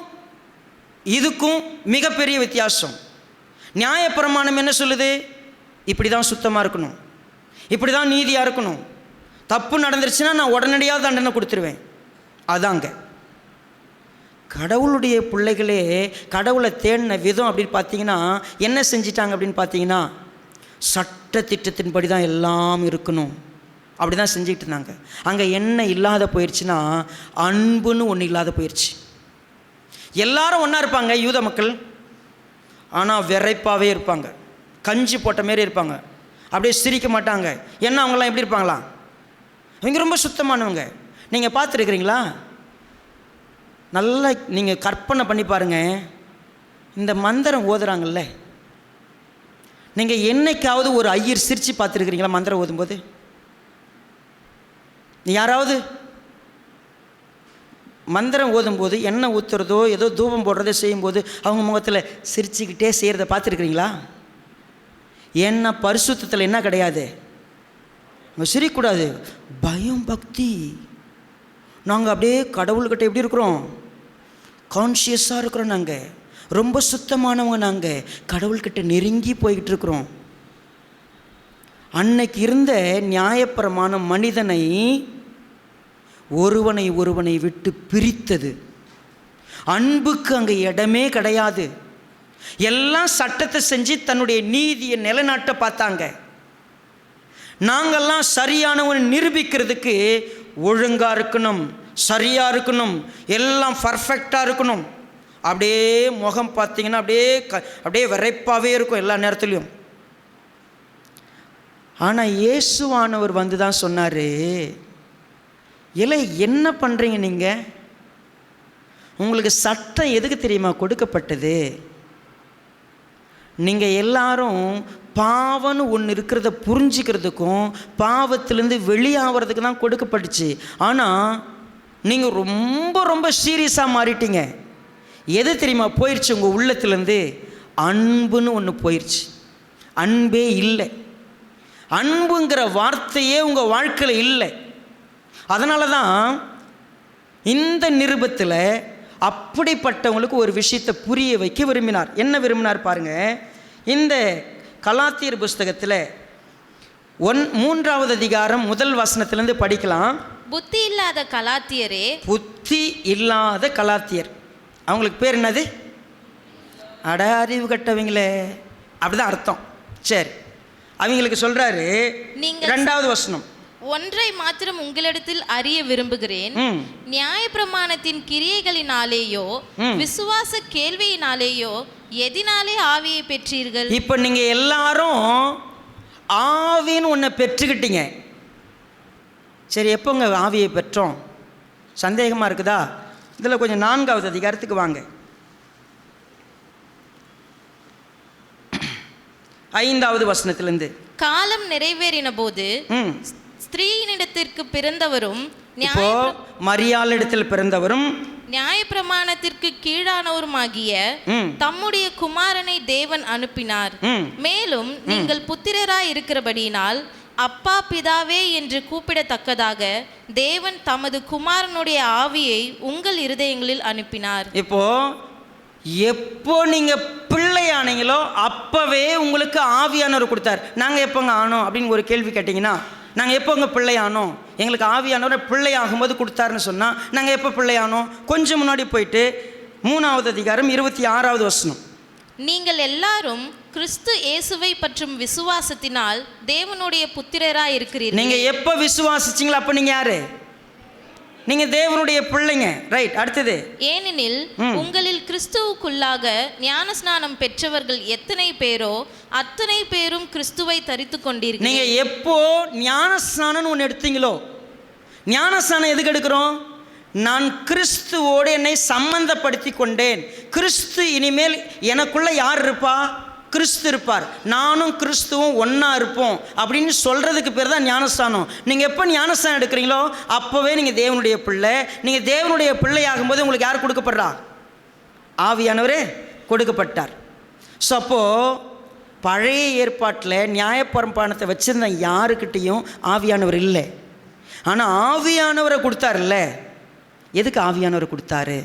இதுக்கும் மிகப்பெரிய வித்தியாசம். நியாயப்பிரமாணம் என்ன சொல்லுது? இப்படி தான் சுத்தமாக இருக்கணும், இப்படி தான் நீதியாக இருக்கணும், தப்பு நடந்துருச்சுன்னா நான் உடனடியாக தண்டனை கொடுத்துருவேன். அதாங்க கடவுளுடைய பிள்ளைகளே கடவுளை தேடின விதம் அப்படின்னு பார்த்தீங்கன்னா என்ன செஞ்சிட்டாங்க அப்படின்னு பார்த்தீங்கன்னா, சட்ட திட்டத்தின்படி தான் எல்லாம் இருக்கணும் அப்படி தான் செஞ்சுக்கிட்டு இருந்தாங்க. அங்கே என்ன இல்லாத போயிடுச்சுன்னா அன்புன்னு ஒன்று இல்லாத போயிடுச்சு. எல்லாரும் ஒன்றா இருப்பாங்க யூத மக்கள், ஆனால் விரைப்பாகவே இருப்பாங்க, கஞ்சி போட்ட மாரி இருப்பாங்க, அப்படியே சிரிக்க மாட்டாங்க. என்ன அவங்களாம் எப்படி இருப்பாங்களா? அவங்க ரொம்ப சுத்தமானவங்க. நீங்கள் பார்த்துருக்குறீங்களா? நல்லா நீங்கள் கற்பனை பண்ணி பாருங்கள். இந்த மந்திரம் ஓதுறாங்கல்ல, நீங்கள் என்னைக்காவது ஒரு ஐயர் சிரித்து பார்த்துருக்குறீங்களா மந்திரம் ஓதும்போது? யாராவது மந்திரம் ஓதும்போது எண்ணெய் ஊற்றுறதோ ஏதோ தூபம் போடுறதோ செய்யும்போது அவங்க முகத்தில் சிரிச்சுக்கிட்டே செய்கிறத பார்த்துருக்குறீங்களா? ஏன்னா பரிசுத்தத்தில் என்ன கிடையாது, நம்ம சிரிக்கக்கூடாது, பயம் பக்தி. நாங்கள் அப்படியே கடவுள்கிட்ட எப்படி இருக்கிறோம்? கான்ஷியஸாக இருக்கிறோம். நாங்கள் ரொம்ப சுத்தமானவங்க, நாங்கள் கடவுள்கிட்ட நெருங்கி போய்கிட்டு இருக்கிறோம். அன்னைக்கு இருந்த நியாயப்பிரமாணம் மனிதனை ஒருவனை விட்டு பிரித்தது. அன்புக்கு அங்கே இடமே கிடையாது. எல்லாம் சட்டத்தை செஞ்சு தன்னுடைய நீதியை நிலைநாட்ட பார்த்தாங்க. நாங்கள்லாம் சரியானவன் நிரூபிக்கிறதுக்கு ஒழுங்காக இருக்கணும், சரியாக இருக்கணும், எல்லாம் பர்ஃபெக்டாக இருக்கணும். அப்படியே முகம் பார்த்தீங்கன்னா அப்படியே விரைப்பாகவே இருக்கும் எல்லா நேரத்துலையும். ஆனால் இயேசுவானவர் வந்து தான் சொன்னார், இல்லை என்ன பண்ணுறீங்க நீங்கள்? உங்களுக்கு சட்டம் எதுக்கு தெரியுமா கொடுக்கப்பட்டது? நீங்கள் எல்லாரும் பாவம்னு ஒன்று இருக்கிறத புரிஞ்சிக்கிறதுக்கும் பாவத்திலேருந்து வெளியாகிறதுக்கு தான் கொடுக்கப்பட்டுச்சு. ஆனால் நீங்கள் ரொம்ப ரொம்ப சீரியஸாக மாறிட்டீங்க. எது தெரியுமா போயிடுச்சு உங்கள் உள்ளத்துலேருந்து? அன்புன்னு ஒன்று போயிடுச்சு. அன்பே இல்லை. அன்புங்கிற வார்த்தையே உங்கள் வாழ்க்கையில் இல்லை. அதனால தான் இந்த நிருபத்தில் அப்படிப்பட்டவங்களுக்கு ஒரு விஷயத்தை புரிய வைக்க விரும்பினார். என்ன விரும்பினார் பாருங்கள். இந்த கலாத்தியர் புஸ்தகத்தில் 3வது அதிகாரம் 1 வசனத்திலேருந்து படிக்கலாம். புத்தி இல்லாத கலாத்தியரே, புத்தி இல்லாத கலாத்தியர், அவங்களுக்கு பேர் என்னது? அட அறிவு கட்டவங்களே, அப்படிதான் அர்த்தம். சரி, அவங்களுக்கு சொல்றாரு 2வது வசனம், ஒன்றை மாத்திரம் உங்களிடத்தில் அறிய விரும்புகிறேன், நியாயப்பிரமாணத்தின் கிரியைகளினாலேயோ விசுவாச கேள்வியினாலேயோ எதினாலே ஆவியை பெற்றீர்கள்? இப்ப நீங்க எல்லாரும் ஆவின்னு ஒன்றை பெற்றுக்கிட்டீங்க. சரி, எப்போங்க ஆவியை பெற்றோம்? சந்தேகமா இருக்குதா? இதில் கொஞ்சம் 4வது அதிகாரத்துக்கு வாங்க. 5வது வசனத்திலிருந்து. காலம் நிறைவேறின போது ஸ்திரீயினிடத்திற்கு பிறந்தவரும், இப்போ மரியாளிடத்தில் பிறந்தவரும், நியாயப்பிரமாணத்திற்கு கீழானவருமாகிய தம்முடைய குமாரனை தேவன் அனுப்பினார். மேலும் நீங்கள் புத்திரராய் இருக்கிறபடியினால் அப்பா பிதாவே என்று கூப்பிடத்தக்கதாக தேவன் தமது குமாரனுடைய ஆவியை உங்கள் இருதயங்களில் அனுப்பினார். எப்போ நீங்க பிள்ளையானீங்களோ அப்பவே உங்களுக்கு ஆவியானவர் கொடுத்தார். நாங்க எப்போங்க ஆனோம் அப்படின்னு ஒரு கேள்வி கேட்டீங்கன்னா, நாங்கள் எப்போங்க பிள்ளையானோம்? எங்களுக்கு ஆவியானவர் பிள்ளையாகும்போது கொடுத்தாருன்னு சொன்னால் நாங்கள் எப்போ பிள்ளையானோம்? கொஞ்சம் முன்னாடி போயிட்டு 3வது அதிகாரம் 26வது வசனம். நீங்கள் எல்லாரும் கிறிஸ்து இயேசுவை பற்றும் விசுவாசத்தினால் தேவனுடைய புத்திரராய் இருக்கிறீர்கள். நீங்கள் எப்போ விசுவாசிச்சீங்களோ அப்போ நீங்கள் யாரு? நீங்க தேவனுடைய பிள்ளைங்க. ரைட். அடுத்தது, ஏனெனில் உங்களில் கிறிஸ்துவுக்குள்ளாக ஞானஸ்நானம் பெற்றவர்கள் எத்தனை பேரோ அத்தனை பேரும் கிறிஸ்துவை தரித்து கொண்டீர்கள். நீங்க எப்போ ஞானஸ்நானம் ஒன்று எடுத்தீங்களோ, ஞானஸ்நானம் எதுக்கு எடுக்கிறோம்? நான் கிறிஸ்துவோடு என்னை சம்பந்தப்படுத்தி கொண்டேன். கிறிஸ்து இனிமேல் எனக்குள்ள யார் இருப்பா? கிறிஸ்து இருப்பார், நானும் கிறிஸ்துவும் ஒன்றா இருப்போம் அப்படின்னு சொல்கிறதுக்கு பேர் தான் ஞானஸ்தானம். நீங்கள் எப்போ ஞானஸ்தானம் எடுக்கிறீங்களோ அப்போவே நீங்கள் தேவனுடைய பிள்ளை. நீங்கள் தேவனுடைய பிள்ளை ஆகும்போது உங்களுக்கு யார் கொடுக்கப்படுறா? ஆவியானவரே கொடுக்கப்பட்டார். ஸோ அப்போது பழைய ஏற்பாட்டில் நியாயப்பிரமாணத்தை வச்சுருந்த யாருக்கிட்டேயும் ஆவியானவர் இல்லை. ஆனால் ஆவியானவரை கொடுத்தாருல்ல. எதுக்கு ஆவியானவரை கொடுத்தாரு?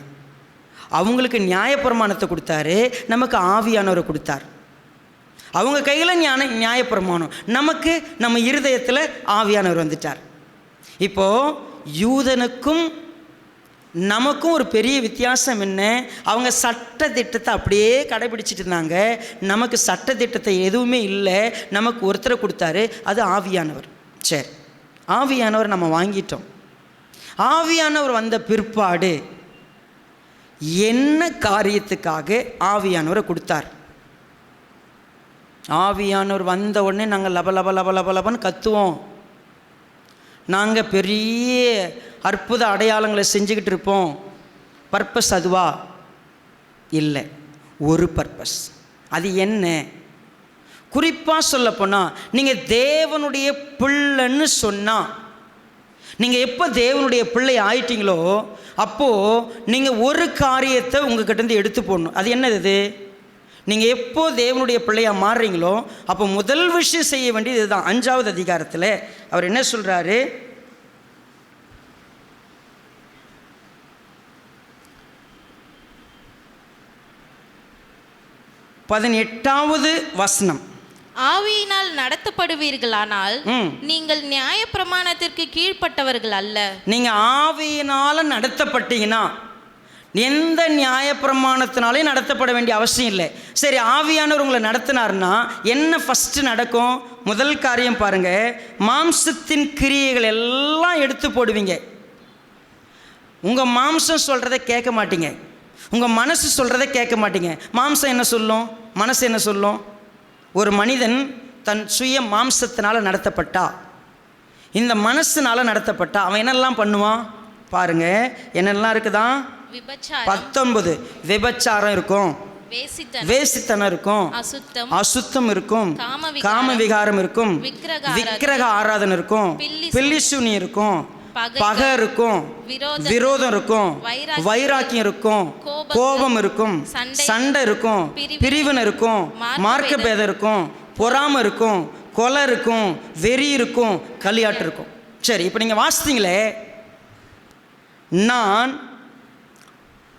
அவங்களுக்கு நியாயப்பிரமாணத்தை கொடுத்தாரு, நமக்கு ஆவியானவரை கொடுத்தார். அவங்க கையில் நியாயப்பிரமாணம், நமக்கு நம்ம இருதயத்தில் ஆவியானவர் வந்துட்டார். இப்போது யூதனுக்கும் நமக்கும் ஒரு பெரிய வித்தியாசம் என்ன? அவங்க சட்ட திட்டத்தை அப்படியே கடைபிடிச்சிட்டு இருந்தாங்க. நமக்கு சட்ட திட்டத்தை எதுவுமே இல்லை, நமக்கு ஒருத்தரை கொடுத்தாரு, அது ஆவியானவர். சரி, ஆவியானவர் நம்ம வாங்கிட்டோம். ஆவியானவர் வந்த பிற்பாடு என்ன காரியத்துக்காக ஆவியானவரை கொடுத்தார்? ஆவியானவர் வந்த உடனே நாங்கள் லப லப லப லப லபன்னு கத்துவோம். நாங்கள் பெரிய அற்புத அடையாளங்களை செஞ்சுக்கிட்டு இருப்போம். பர்பஸ் அதுவா? இல்லை, ஒரு பர்பஸ். அது என்ன? குறிப்பாக சொல்லப்போனால் நீங்கள் தேவனுடைய பிள்ளைன்னு சொன்னால், நீங்கள் எப்போ தேவனுடைய பிள்ளை ஆயிட்டீங்களோ அப்போது நீங்கள் ஒரு காரியத்தை உங்கள்கிட்டேருந்து எடுத்து போடணும். அது என்னது? நீங்கள் எப்போ தேவனுடைய பிள்ளையாக மாறுறீங்களோ அப்போ முதல் விஷயம் செய்ய வேண்டியது இதுதான். 5வது அதிகாரத்தில் அவர் என்ன சொல்கிறாரு? 18வது வசனம். ஆவியினால் நடத்தப்படுவீர்களானால் நீங்கள் நியாயப்பிரமாணத்திற்கு கீழ்ப்பட்டவர்கள் அல்ல. நீங்கள் ஆவியினால் நடத்தப்பட்டீங்கன்னா எந்த நியாயப்பிரமாணத்தினாலையும் நடத்தப்பட வேண்டிய அவசியம் இல்லை. சரி, ஆவியானவர் உங்களை நடத்தினார்னா என்ன ஃபஸ்ட்டு நடக்கும்? முதல் காரியம் பாருங்கள், மாம்சத்தின் கிரியைகள் எல்லாம் எடுத்து போடுவீங்க. உங்கள் மாம்சம் சொல்கிறத கேட்க மாட்டீங்க, உங்கள் மனசு சொல்கிறத கேட்க மாட்டீங்க. மாம்சம் என்ன சொல்லும், மனசு என்ன சொல்லும்? ஒரு மனிதன் தன் சுய மாம்சத்தினால் நடத்தப்பட்டா, இந்த மனசுனால் நடத்தப்பட்டா அவன் என்னெல்லாம் பண்ணுவான் பாருங்கள். என்னெல்லாம் இருக்குதான்? 19 விபச்சாரம் இருக்கும், வேசித்தனம் இருக்கும், அசுத்தம் இருக்கும், காம விகாரம் இருக்கும், விக்கிரக ஆராதனை இருக்கும், பில்லிசூனி இருக்கும், பகை இருக்கும், விரோதம் இருக்கும், வைராக்கியம் இருக்கும், கோபம் இருக்கும், சண்டை இருக்கும், பிரிவினை இருக்கும், மார்க்க பேதம் இருக்கும், பொறாமை இருக்கும், கொலை இருக்கும், வெறி இருக்கும், களியாட்டு இருக்கும். சரி, இப்போ நீங்கள் வாசித்தீங்களே, நான்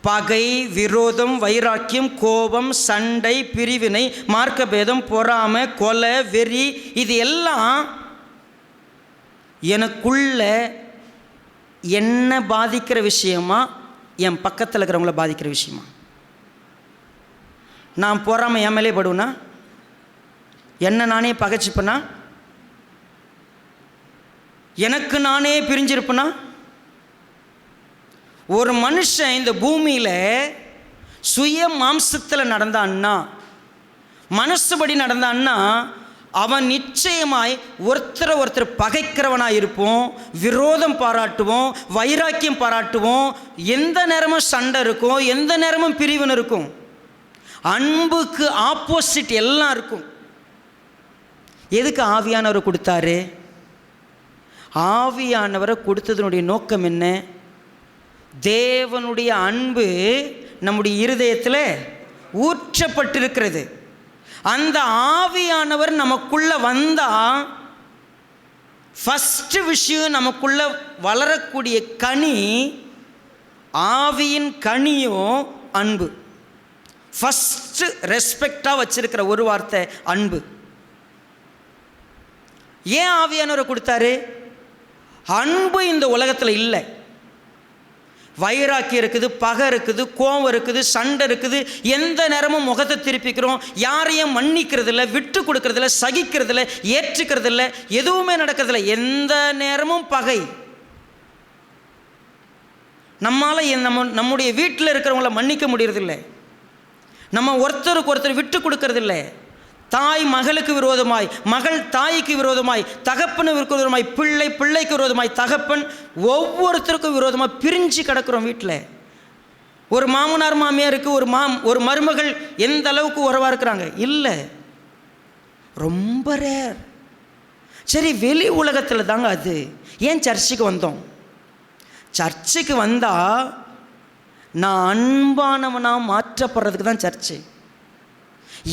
பகை, விரோதம், வைராக்கியம், கோபம், சண்டை, பிரிவினை, மார்க்கபேதம், பொறாமை, கொலை, வெறி, இது எல்லாம் எனக்குள்ள என்ன பாதிக்கிற விஷயமா, என் பக்கத்தில் இருக்கிறவங்கள பாதிக்கிற விஷயமா? நான் பொறாமை என் மேலே படுவேனா? என்ன நானே பகைச்சிப்பேனா? எனக்கு நானே பிரிஞ்சிருப்பேனா? ஒரு மனுஷன் இந்த பூமியில் சுய மாம்சத்தில் நடந்தான்னா, மனசுபடி நடந்தான்னா, அவன் நிச்சயமாய் ஒருத்தர் பகைக்கிறவனாக இருப்போம், விரோதம் பாராட்டுவோம், வைராக்கியம் பாராட்டுவோம், எந்த நேரமும் சண்டை இருக்கும், எந்த நேரமும் பிரிவினை இருக்கும், அன்புக்கு ஆப்போசிட் எல்லாம் இருக்கும். எதுக்கு ஆவியானவரை கொடுத்தாரு? ஆவியானவரை கொடுத்ததனுடைய நோக்கம் என்ன? தேவனுடைய அன்பு நம்முடைய இருதயத்தில் ஊற்றப்பட்டிருக்கிறது. அந்த ஆவியானவர் நமக்குள்ள வந்தால் ஃபஸ்ட்டு விஷயம், நமக்குள்ள வளரக்கூடிய கனி, ஆவியின் கனியும் அன்பு. ஃபஸ்ட்டு ரெஸ்பெக்டாக வச்சிருக்கிற ஒரு வார்த்தை அன்பு. ஏன் ஆவியானவரை கொடுத்தாரு? அன்பு இந்த உலகத்தில் இல்லை. வைராக்கியம் இருக்குது, பகை இருக்குது, கோபம் இருக்குது, சண்டை இருக்குது, எந்த நேரமும் முகத்தை திருப்பிக்கிறோம், யாரையும் மன்னிக்கிறதில்ல, விட்டு கொடுக்கறதில்ல, சகிக்கிறதில்ல, ஏற்றுக்கிறதில்ல, எதுவுமே நடக்கிறதில்ல, எந்த நேரமும் பகை. நம்முடைய வீட்டில் இருக்கிறவங்கள மன்னிக்க முடியறதில்லை, நம்ம ஒருத்தருக்கு ஒருத்தர் விட்டு கொடுக்கறதில்லை. தாய் மகளுக்கு விரோதமாய், மகள் தாய்க்கு விரோதமாய், தகப்பனுக்கு விரோதமாய், பிள்ளை பிள்ளைக்கு விரோதமாய், தகப்பன் ஒவ்வொருத்தருக்கும் விரோதமாக பிரிஞ்சு கிடக்கிறோம் வீட்டில். ஒரு மாமனார் மாமியாருக்கு ஒரு மருமகள் எந்த அளவுக்கு உறவாக இருக்கிறாங்க இல்லை. ரொம்ப ரேர். சரி, வெளி உலகத்தில் தாங்க அது. ஏன் சர்ச்சுக்கு வந்தோம்? சர்ச்சுக்கு வந்தால் நான் அன்பானவனாக மாற்றப்படுறதுக்கு தான் சர்ச்சு.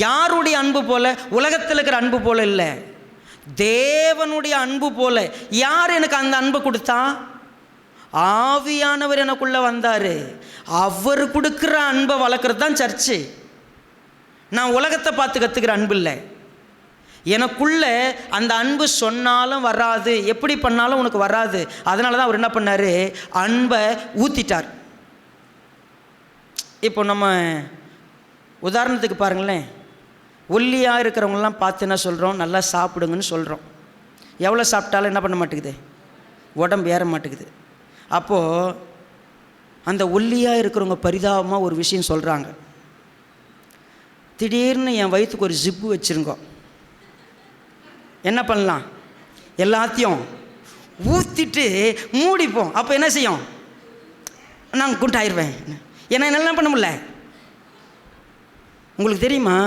யாருடைய அன்பு போல? உலகத்தில் இருக்கிற அன்பு போல இல்லை, தேவனுடைய அன்பு போல. யார் எனக்கு அந்த அன்பை கொடுத்தா? ஆவியானவர் எனக்குள்ளே வந்தார். அவர் கொடுக்குற அன்பை வளர்க்குறது தான் சர்ச்சு. நான் உலகத்தை பார்த்து கற்றுக்கிற அன்பு இல்லை, எனக்குள்ள அந்த அன்பு சொன்னாலும் வராது, எப்படி பண்ணாலும் உனக்கு வராது. அதனால தான் அவர் என்ன பண்ணார்? அன்பை ஊற்றிட்டார். இப்போ நம்ம உதாரணத்துக்கு பாருங்களேன், ஒல்லியாக இருக்கிறவங்களாம் பார்த்து என்ன சொல்கிறோம்? நல்லா சாப்பிடுங்கன்னு சொல்கிறோம். எவ்வளோ சாப்பிட்டாலும் என்ன பண்ண மாட்டேங்குது? உடம்பு ஏற மாட்டேங்குது. அப்போது அந்த ஒல்லியாக இருக்கிறவங்க பரிதாபமாக ஒரு விஷயம் சொல்கிறாங்க. திடீர்னு என் வயிற்றுக்கு ஒரு ஜிப்பு வச்சுருங்கோ, என்ன பண்ணலாம்? எல்லாத்தையும் ஊற்றிட்டு மூடிப்போம். அப்போ என்ன செய்யும்? நான் குண்டாயிருவேன். ஏன்னா என்ன பண்ண முடியல. உங்களுக்கு தெரியுமா,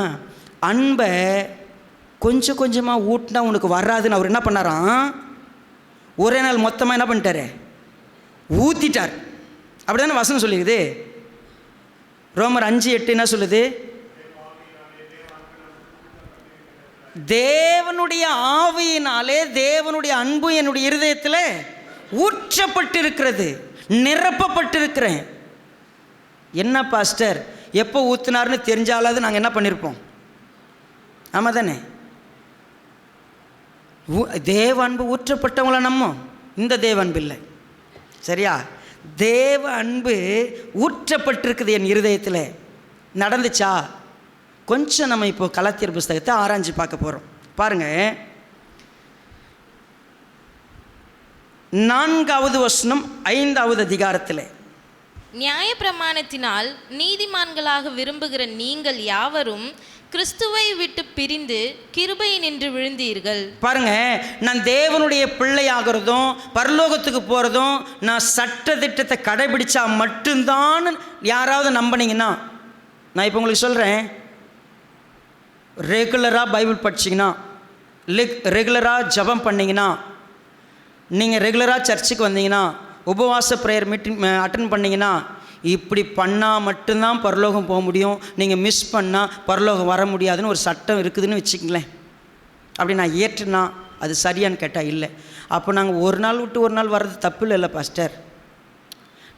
அன்பை கொஞ்சம் கொஞ்சமாக ஊட்டினா உனக்கு வராதுன்னு அவர் என்ன பண்ணாராம்? ஒரே நாள் மொத்தமாக என்ன பண்ணிட்டாரு? ஊற்றிட்டார். அப்படி தானே வசனம் சொல்லிடுது. ரோமர் 5:8 என்ன சொல்லுது? தேவனுடைய ஆவியினாலே தேவனுடைய அன்பு என்னுடைய இருதயத்தில் ஊற்றப்பட்டிருக்கிறது, நிரப்பப்பட்டிருக்கிறேன். என்ன பாஸ்டர், எப்போ ஊற்றினார்னு தெரிஞ்சாலாவது நாங்கள் என்ன பண்ணியிருப்போம்? ஆமாம் தானே? தேவ அன்பு ஊற்றப்பட்டவங்கள நம்ம இந்த தேவ அன்பு இல்லை, சரியா? தேவ அன்பு ஊற்றப்பட்டிருக்குது என் இருதயத்தில். நடந்துச்சா? கொஞ்சம் நம்ம இப்போ கலாத்தியர் புஸ்தகத்தை ஆராய்ச்சி பார்க்க போகிறோம். பாருங்கள், 4வது வசனம் 5வது அதிகாரத்தில், நியாயப்பிரமாணத்தினால் நீதிமான்களாக விரும்புகிற நீங்கள் யாவரும் கிறிஸ்துவை விட்டு பிரிந்து கிருபை நின்று விழுந்தீர்கள். பாருங்க, நான் தேவனுடைய பிள்ளையாகிறதும் பரலோகத்துக்கு போகிறதும் நான் சட்ட திட்டத்தை கடைபிடிச்சா மட்டும்தான் யாராவது நம்பினீங்கன்னா, நான் இப்போ உங்களுக்கு சொல்கிறேன், ரெகுலராக பைபிள் படிச்சிங்கன்னா, ரெகுலராக ஜெபம் பண்ணிங்கன்னா, நீங்கள் ரெகுலராக சர்ச்சுக்கு வந்தீங்கன்னா, உபவாச ப்ரேயர் மீட்டிங் அட்டன் பண்ணிங்கன்னா, இப்படி பண்ணால் மட்டும்தான் பரலோகம் போக முடியும், நீங்கள் மிஸ் பண்ணால் பரலோகம் வர முடியாதுன்னு ஒரு சட்டம் இருக்குதுன்னு வச்சுக்கங்களேன். அப்படி நான் ஏற்றுனா அது சரியான்னு கேட்டால் இல்லை. அப்போ நாங்கள் ஒரு நாள் விட்டு ஒரு நாள் வர்றது தப்பு இல்லை பாஸ்டர்,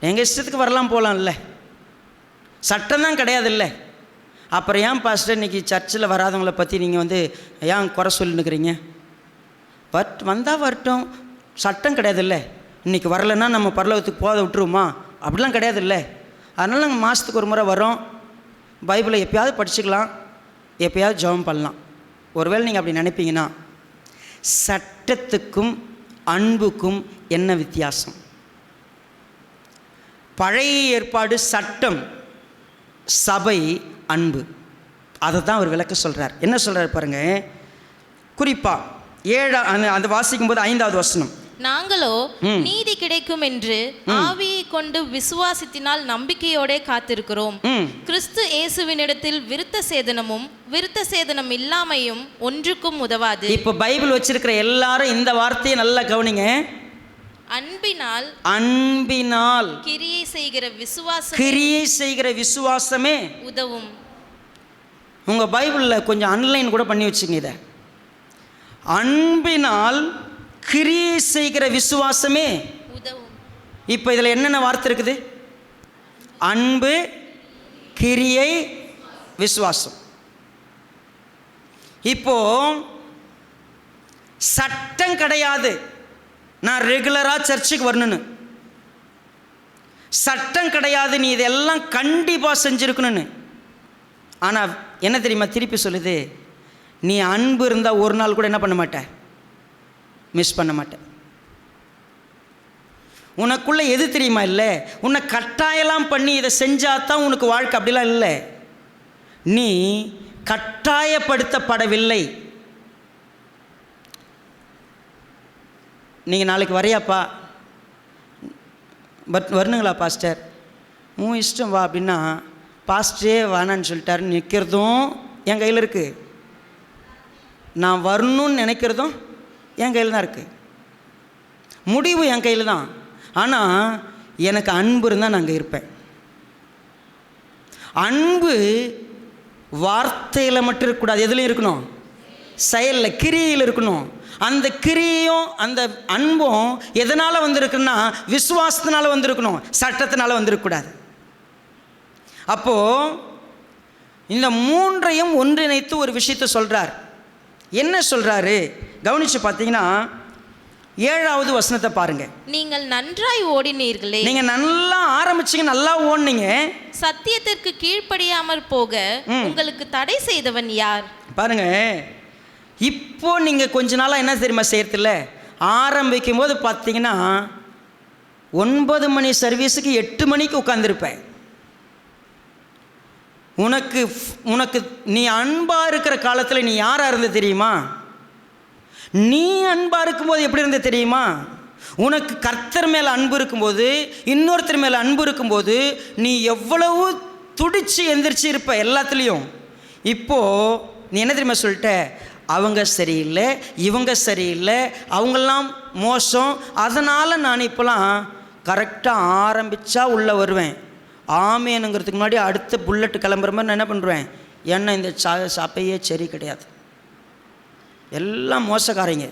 எங்கள் இஷ்டத்துக்கு வரலாம் போகலாம் இல்லை, சட்டம் தான் கிடையாது இல்லை. அப்புறம் ஏன் பாஸ்டர் இன்றைக்கி சர்ச்சில் வராதவங்களை பற்றி நீங்கள் ஏன் குறை சொல்லினுக்கிறீங்க? வந்தால் வரட்டும், சட்டம் கிடையாது இல்லை. இன்றைக்கி வரலைன்னா நம்ம பரலோகத்துக்கு போக விட்டுருவோமா? அப்படிலாம் கிடையாது இல்லை. அதனால் நாங்கள் மாதத்துக்கு ஒரு முறை வரோம், பைபிளை எப்போயாவது படிச்சுக்கலாம், எப்போயாவது ஜெபம் பண்ணலாம். ஒருவேளை நீங்கள் அப்படி நினைப்பீங்கன்னா, சட்டத்துக்கும் அன்புக்கும் என்ன வித்தியாசம்? பழைய ஏற்பாடு சட்டம், சபை அன்பு. அதை தான் அவர் விளக்க சொல்கிறார். என்ன சொல்கிறார் பாருங்கள், குறிப்பாக அந்த வாசிக்கும்போது 5வது வசனம், நாங்களோ நீதி கிடைக்கும் என்று ஆவியை கொண்டு விசுவாசத்தினால் நம்பிக்கையோட காத்திருக்கிறோம். கிறிஸ்து இயேசுவினிடத்தில் விருத்த சேதனமும் விருத்த சேதனம் இல்லாமையும் ஒன்றுக்கும் உதவாது. இப்போ பைபிள் வச்சிருக்கிற எல்லாரும் இந்த வார்த்தையை நல்லா கவனிங்க. அன்பினால் கிரியை செய்கிற விசுவாசமே உதவும். உங்க பைபிளில் கொஞ்சம் அன்லைன் கூட பண்ணி வச்சுங்க இதை. அன்பினால் கிரியை செய்கிற விசுவாசமே உதவும். இப்போ இதில் என்னென்ன வார்த்தை இருக்குது? அன்பு, கிரியை, விசுவாசம். இப்போ சட்டம் கிடையாது நான் ரெகுலராக சர்ச்சுக்கு வரணுன்னு, சட்டம் கிடையாது நீ இதெல்லாம் கண்டிப்பாக செஞ்சுருக்கணுன்னு. ஆனால் என்ன தெரியுமா திருப்பி சொல்லுது? நீ அன்பு இருந்தால் ஒரு நாள் கூட என்ன பண்ண மாட்ட, மிஸ் பண்ண மாட்டேன். உனக்குள்ளே எது தெரியுமா இல்லை, உன்னை கட்டாயெல்லாம் பண்ணி இதை செஞ்சாதான் உனக்கு வாழ்க்கை, அப்படிலாம் இல்லை. நீ கட்டாயப்படுத்தப்படவில்லை. நீங்கள் நாளைக்கு வரையாப்பா, வரணுங்களா பாஸ்டர்? உன் இஷ்டம் வா அப்படின்னா, பாஸ்டரே வானான்னு சொல்லிட்டாருன்னு நிற்கிறதும் என் கையில் இருக்குது. நான் வரணும்னு நினைக்கிறதும் என் கையில் தான் இருக்குது, முடிவு என் கையில் தான். ஆனால் எனக்கு அன்பு இருந்தால் நான் அங்கே இருப்பேன். அன்பு வார்த்தையில் மட்டும் இருக்கக்கூடாது, எதுலையும் இருக்கணும், செயலில், கிரியையில் இருக்கணும். அந்த கிரியையும் அந்த அன்பும் எதனால் வந்திருக்குன்னா விசுவாசத்தினால வந்திருக்கணும், சட்டத்தினால வந்திருக்கக்கூடாது. அப்போது இந்த மூன்றையும் ஒன்றிணைத்து ஒரு விஷயத்தை சொல்கிறார். என்ன சொல்கிறாரு கவனித்து பார்த்தீங்கன்னா 7வது வசனத்தை பாருங்க. நீங்கள் நன்றாய் ஓடினீர்களே. நீங்கள் நல்லா ஆரம்பிச்சிங்க, நல்லா ஓடினீங்க, சத்தியத்திற்கு கீழ்ப்படியாமற் போக உங்களுக்கு தடை செய்தவன் யார்? பாருங்க, இப்போ நீங்கள் கொஞ்ச நாளாக என்ன தெரியுமா செய்யறதில்ல, ஆரம்பிக்கும் போது பார்த்தீங்கன்னா 9 மணி சர்வீஸுக்கு 8 மணிக்கு உட்காந்துருப்பேன். உனக்கு நீ அன்பாக இருக்கிற காலத்தில் நீ யாராக இருந்த தெரியுமா? நீ அன்பாக இருக்கும்போது எப்படி இருந்த தெரியுமா? உனக்கு கர்த்தர் மேலே அன்பு இருக்கும்போது, இன்னொருத்தர் மேலே அன்பு இருக்கும்போது நீ எவ்வளவு துடிச்சு எந்திரிச்சு இருப்ப எல்லாத்துலேயும். இப்போது நீ என்ன தெரியுமா சொல்லிட்ட, அவங்க சரியில்லை, இவங்க சரியில்லை, அவங்கெல்லாம் மோசம், அதனால் நான் இப்போலாம் கரெக்டாக ஆரம்பித்தா உள்ளே வருவேன். ஆமேனுங்கிறதுக்கு முன்னாடி அடுத்த புல்லட்டு கிளம்புற மாதிரி நான் என்ன பண்ணுவேன், ஏன்னா இந்த சாப்பையே சரி கிடையாது, எல்லாம் மோசக்காரங்க.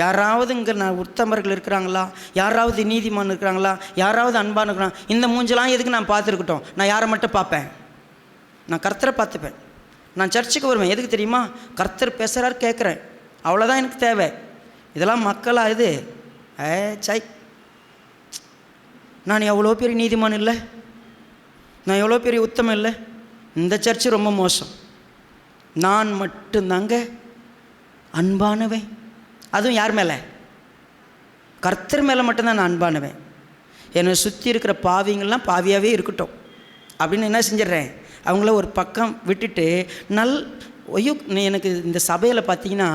யாராவது இங்கே நான் உத்தமர்கள் இருக்கிறாங்களா, யாராவது நீதிமான் இருக்கிறாங்களா, யாராவது அன்பான இருக்கிறாங்க, இந்த மூஞ்செல்லாம் எதுக்கு நான் பார்த்துருக்கட்டும், நான் யாரை மட்டும் பார்ப்பேன், நான் கர்த்தரை பார்த்துப்பேன். நான் சர்ச்சுக்கு வருவேன், எதுக்கு தெரியுமா, கர்த்தர் பேசுகிறாரு கேட்குறேன், அவ்வளோதான் எனக்கு தேவை. இதெல்லாம் மக்களாக இது சை, நான் எவ்வளோ பெரிய நீதிமான் இல்லை, நான் எவ்வளோ பெரிய உத்தமம் இல்லை, இந்த சர்ச்சு ரொம்ப மோசம், நான் மட்டும்தாங்க அன்பானவன். அதுவும் யார் மேலே, கர்த்தர் மேலே மட்டும்தான் நான் அன்பானவன். என்னை சுற்றி இருக்கிற பாவிங்கள்லாம் பாவியாகவே இருக்கட்டும் அப்படின்னு என்ன செஞ்சிடறேன், அவங்கள ஒரு பக்கம் விட்டுட்டு ஐயோ, எனக்கு இந்த சபையில் பார்த்தீங்கன்னா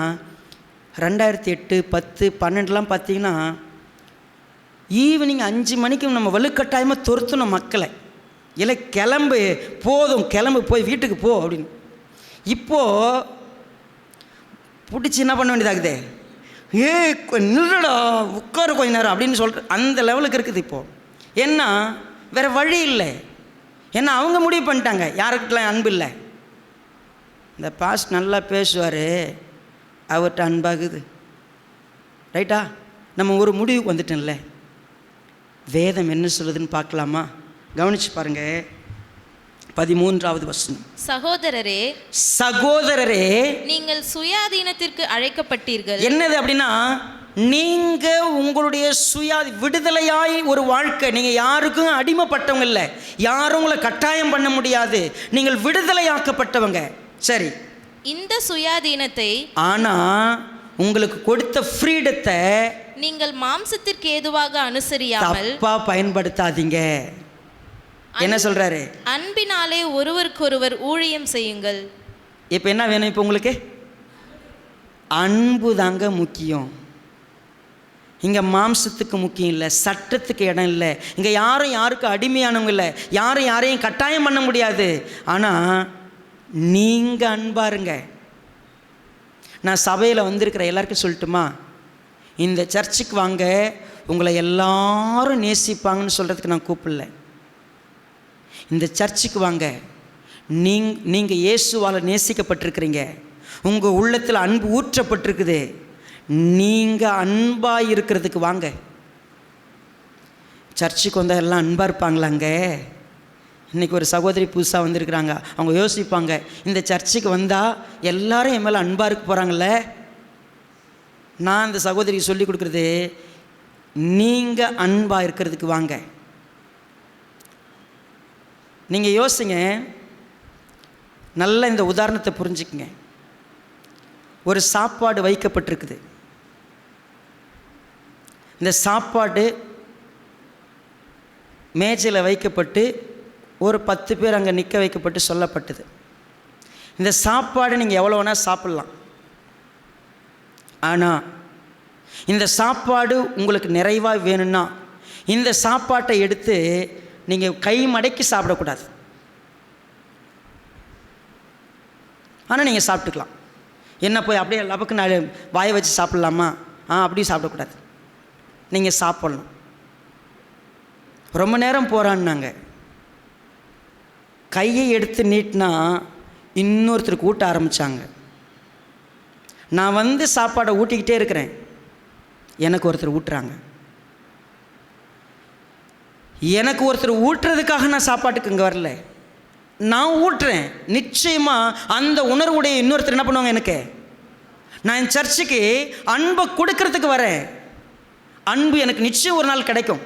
2008, 10, 12 பார்த்தீங்கன்னா ஈவினிங் 5 மணிக்கு நம்ம வலுக்கட்டாயமாக துரத்தணும் மக்களை, இல்லை கிளம்பு போதும், கிளம்பு போய் வீட்டுக்கு போ அப்படின்னு. இப்போது பிடிச்சி என்ன பண்ண வேண்டியதாகுது, நில்லுடா உட்காரு கொஞ்ச நேரம் அப்படின்னு சொல்கிற அந்த லெவலுக்கு இருக்குது இப்போது. ஏன்னா வேறு வழி இல்லை, ஏன்னா அவங்க முடிவு பண்ணிட்டாங்க யாருக்கிட்டலாம் அன்பு இல்லை. இந்த பாஸ்ட் நல்லா பேசுவார், அவர்கிட்ட அன்பாகுது, ரைட்டா, நம்ம ஒரு முடிவுக்கு வந்துட்டோம்ல. வேதம் என்ன சொல்லுதுன்னு பார்க்கலாமா? கவனிச்சு பாருங்க, 13வது வசனம். சகோதரரே நீங்கள் சுயாதீனத்திற்கு அழைக்கப்பட்டீர்கள். என்னது அப்படின்னா, நீங்க உங்களுடைய விடுதலையாய் ஒரு வாழ்க்கை, நீங்க யாருக்கும் அடிமைப்பட்டவங்க இல்லை, யாரும் உங்களை கட்டாயம் பண்ண முடியாது, நீங்கள் விடுதலையாக்கப்பட்டவங்க. சரி, இந்த சுயாதீனத்தை ஆனா உங்களுக்கு கொடுத்த ஃப்ரீடத்தை நீங்கள் மாம்சத்திற்கு ஏதுவாக அனுசரியாமல் தப்பா பயன்படுத்தாதீங்க. என்ன சொல்றாரு, அன்பினாலே ஒருவருக்கொருவர் ஊழியம் செய்யுங்கள். இப்போ என்ன வேணும், இப்போ உங்களுக்கு அன்பு தாங்க முக்கியம். இங்கே மாம்சத்துக்கு முக்கியம் இல்லை, சட்டத்துக்கு இடம் இல்லை, இங்கே யாரும் யாருக்கும் அடிமையானவங்க இல்லை, யாரும் யாரையும் கட்டாயம் பண்ண முடியாது. ஆனால் நீங்கள் அன்பாருங்க. நான் சபையில் வந்திருக்கிற எல்லாருக்கும் சொல்லட்டுமா, இந்த சர்ச்சுக்கு வாங்க, உங்களை எல்லாரும் நேசிப்பாங்கன்னு சொல்கிறதுக்கு நான் கூப்பிடல. இந்த சர்ச்சுக்கு வாங்க, நீங்கள் இயேசுவால் நேசிக்கப்பட்டிருக்கிறீங்க, உங்கள் உள்ளத்தில் அன்பு ஊற்றப்பட்டிருக்குது, நீங்கள் அன்பாக இருக்கிறதுக்கு வாங்க. சர்ச்சுக்கு வந்தால் எல்லாம் அன்பாக இருப்பாங்களாங்க? இன்றைக்கி ஒரு சகோதரி புதுசாக வந்திருக்கிறாங்க, அவங்க யோசிப்பாங்க, இந்த சர்ச்சுக்கு வந்தால் எல்லாரும் என் மேலே அன்பாக இருக்க போகிறாங்கள. நான் இந்த சகோதரிக்கு சொல்லி கொடுக்குறது, நீங்கள் அன்பாக இருக்கிறதுக்கு வாங்க. நீங்கள் யோசிங்க, நல்ல இந்த உதாரணத்தை புரிஞ்சுக்குங்க. ஒரு சாப்பாடு வைக்கப்பட்டிருக்குது, இந்த சாப்பாடு மேஜையில் வைக்கப்பட்டு ஒரு 10 பேர் அங்கே நிற்க வைக்கப்பட்டு சொல்லப்பட்டது. இந்த சாப்பாடு நீங்கள் எவ்வளோ வேணால் சாப்பிட்லாம், ஆனால் இந்த சாப்பாடு உங்களுக்கு நிறைவாக வேணும்னா இந்த சாப்பாட்டை எடுத்து நீங்கள் கை மடக்கி சாப்பிடக்கூடாது, ஆனால் நீங்கள் சாப்பிட்டுக்கலாம். என்ன போய் அப்படியே லபக்கு நான் வாயை வச்சு சாப்பிட்லாமா? அப்படியும் சாப்பிடக்கூடாது, நீங்கள் சாப்பிட்ணும். ரொம்ப நேரம் போகிறான்னாங்க. கையை எடுத்து நீட்டினா இன்னொருத்தருக்கு ஊட்ட ஆரம்பித்தாங்க. நான் வந்து சாப்பாடை ஊட்டிக்கிட்டே இருக்கிறேன், எனக்கு ஒருத்தர் ஊட்டுறாங்க. எனக்கு ஒருத்தர் ஊட்டுறதுக்காக நான் சாப்பாட்டுக்கு இங்கே வரல, நான் ஊட்டுறேன். நிச்சயமாக அந்த உணர்வுடைய இன்னொருத்தர் என்ன பண்ணுவாங்க, எனக்கு நான் என் சர்ச்சுக்கு அன்பை கொடுக்கறதுக்கு வரேன். அன்பு எனக்கு நிச்சயம் ஒரு நாள் கிடைக்கும்.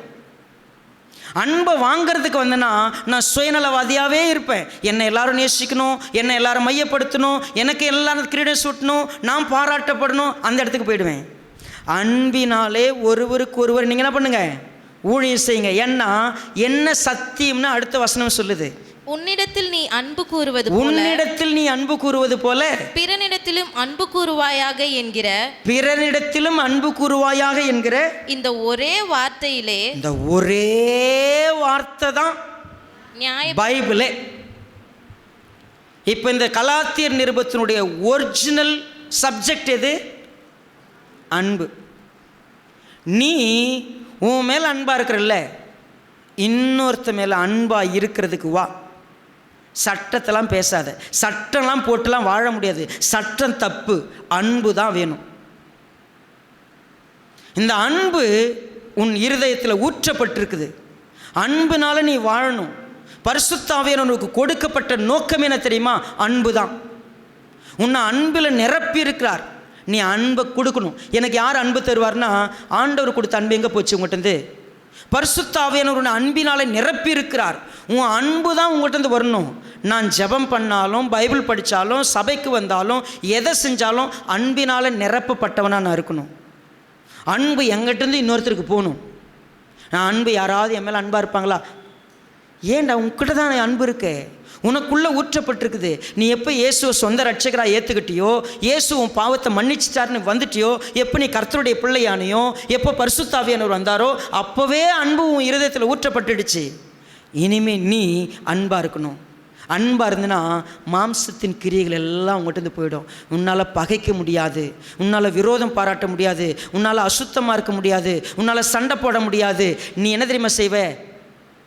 அன்பை வாங்கிறதுக்கு வந்தேன்னா நான் சுயநலவாதியாகவே இருப்பேன். என்னை எல்லாரும் நேசிக்கணும், என்னை எல்லாரும் மையப்படுத்தணும், எனக்கு எல்லாரும் கிரீடம் சூட்டணும், நான் பாராட்டப்படணும், அந்த இடத்துக்கு போயிடுவேன். அன்பினாலே ஒருவருக்கு ஒருவர் நீங்கள் என்ன பண்ணுங்கள், ஊழியம் செய்யுங்க. ஏன்னா என்ன சத்தியம்னு அடுத்த வசனம் சொல்லுது, உன்னிடத்தில் நீ அன்பு கூறுவது போல, உன்னிடத்தில் நீ அன்பு கூறுவது போல பிறனிடத்திலும் அன்பு கூறுவாயாக என்கிற, பிறனிடத்திலும் அன்பு கூறுவாயாக என்கிற இந்த ஒரே வார்த்தையிலே, இந்த ஒரே வார்த்தை தான் பைபிளே. இப்போ இந்த கலாத்தியர் நிருபத்தினுடைய ஒரிஜினல் சப்ஜெக்ட் எது? அன்பு. நீ உன் மேலே அன்பாக இருக்கிறல்ல, இன்னொருத்த மேலே அன்பாக இருக்கிறதுக்கு வா. சட்டத்தெல்லாம் பேசாத, சட்டம்லாம் போட்டுலாம் வாழ முடியாது, சட்டம் தப்பு, அன்பு தான் வேணும். இந்த அன்பு உன் இருதயத்தில் ஊற்றப்பட்டிருக்குது, அன்புனால நீ வாழணும். பரிசுத்த ஆவியானவருக்கு கொடுக்கப்பட்ட நோக்கம் என்ன தெரியுமா? அன்பு தான். உன்னை அன்பில் நிரப்பி இருக்கிறார், நீ அன்பை கொடுக்கணும். எனக்கு யார் அன்பு தருவார்னா, ஆண்டவர் கொடுத்த அன்பு எங்கே போச்சு உங்கள்கிட்டருந்து? பரிசுத்த ஆவியானவர் அன்பினாலே நிரப்பி இருக்கிறார். உன் அன்பு தான் உங்கள்கிட்ட வரணும். நான் ஜெபம் பண்ணாலும், பைபிள் படித்தாலும், சபைக்கு வந்தாலும், எதை செஞ்சாலும் அன்பினால் நிரப்பப்பட்டவனாக நான் இருக்கணும். அன்பு எங்கிட்டேருந்து இன்னொருத்தருக்கு போகணும். நான் அன்பு, யாராவது என் மேலே அன்பாக இருப்பாங்களா? ஏன்டா உங்ககிட்ட தான் அன்பு இருக்கு, உனக்குள்ளே ஊற்றப்பட்டிருக்குது. நீ எப்போ இயேசுவை சொந்த ரட்சகராக ஏற்றுக்கிட்டியோ, இயேசு உன் பாவத்தை மன்னிச்சிட்டாருன்னு வந்துட்டியோ, எப்போ நீ கர்த்தருடைய பிள்ளையானையோ, எப்போ பரிசுத்த ஆவியானவர் வந்தாரோ, அப்போவே அன்பு உன் இருதயத்தில் ஊற்றப்பட்டுடுச்சு. இனிமேல் நீ அன்பாக இருக்கணும். அன்பாக இருந்துன்னா மாம்சத்தின் கிரியைகள் எல்லாம் உங்கள்கிட்ட போயிடும். உன்னால் பகைக்க முடியாது, உன்னால் விரோதம் பாராட்ட முடியாது, உன்னால் அசுத்தமாக இருக்க முடியாது, உன்னால் சண்டை போட முடியாது. நீ என்ன தெரியுமா செய்வ?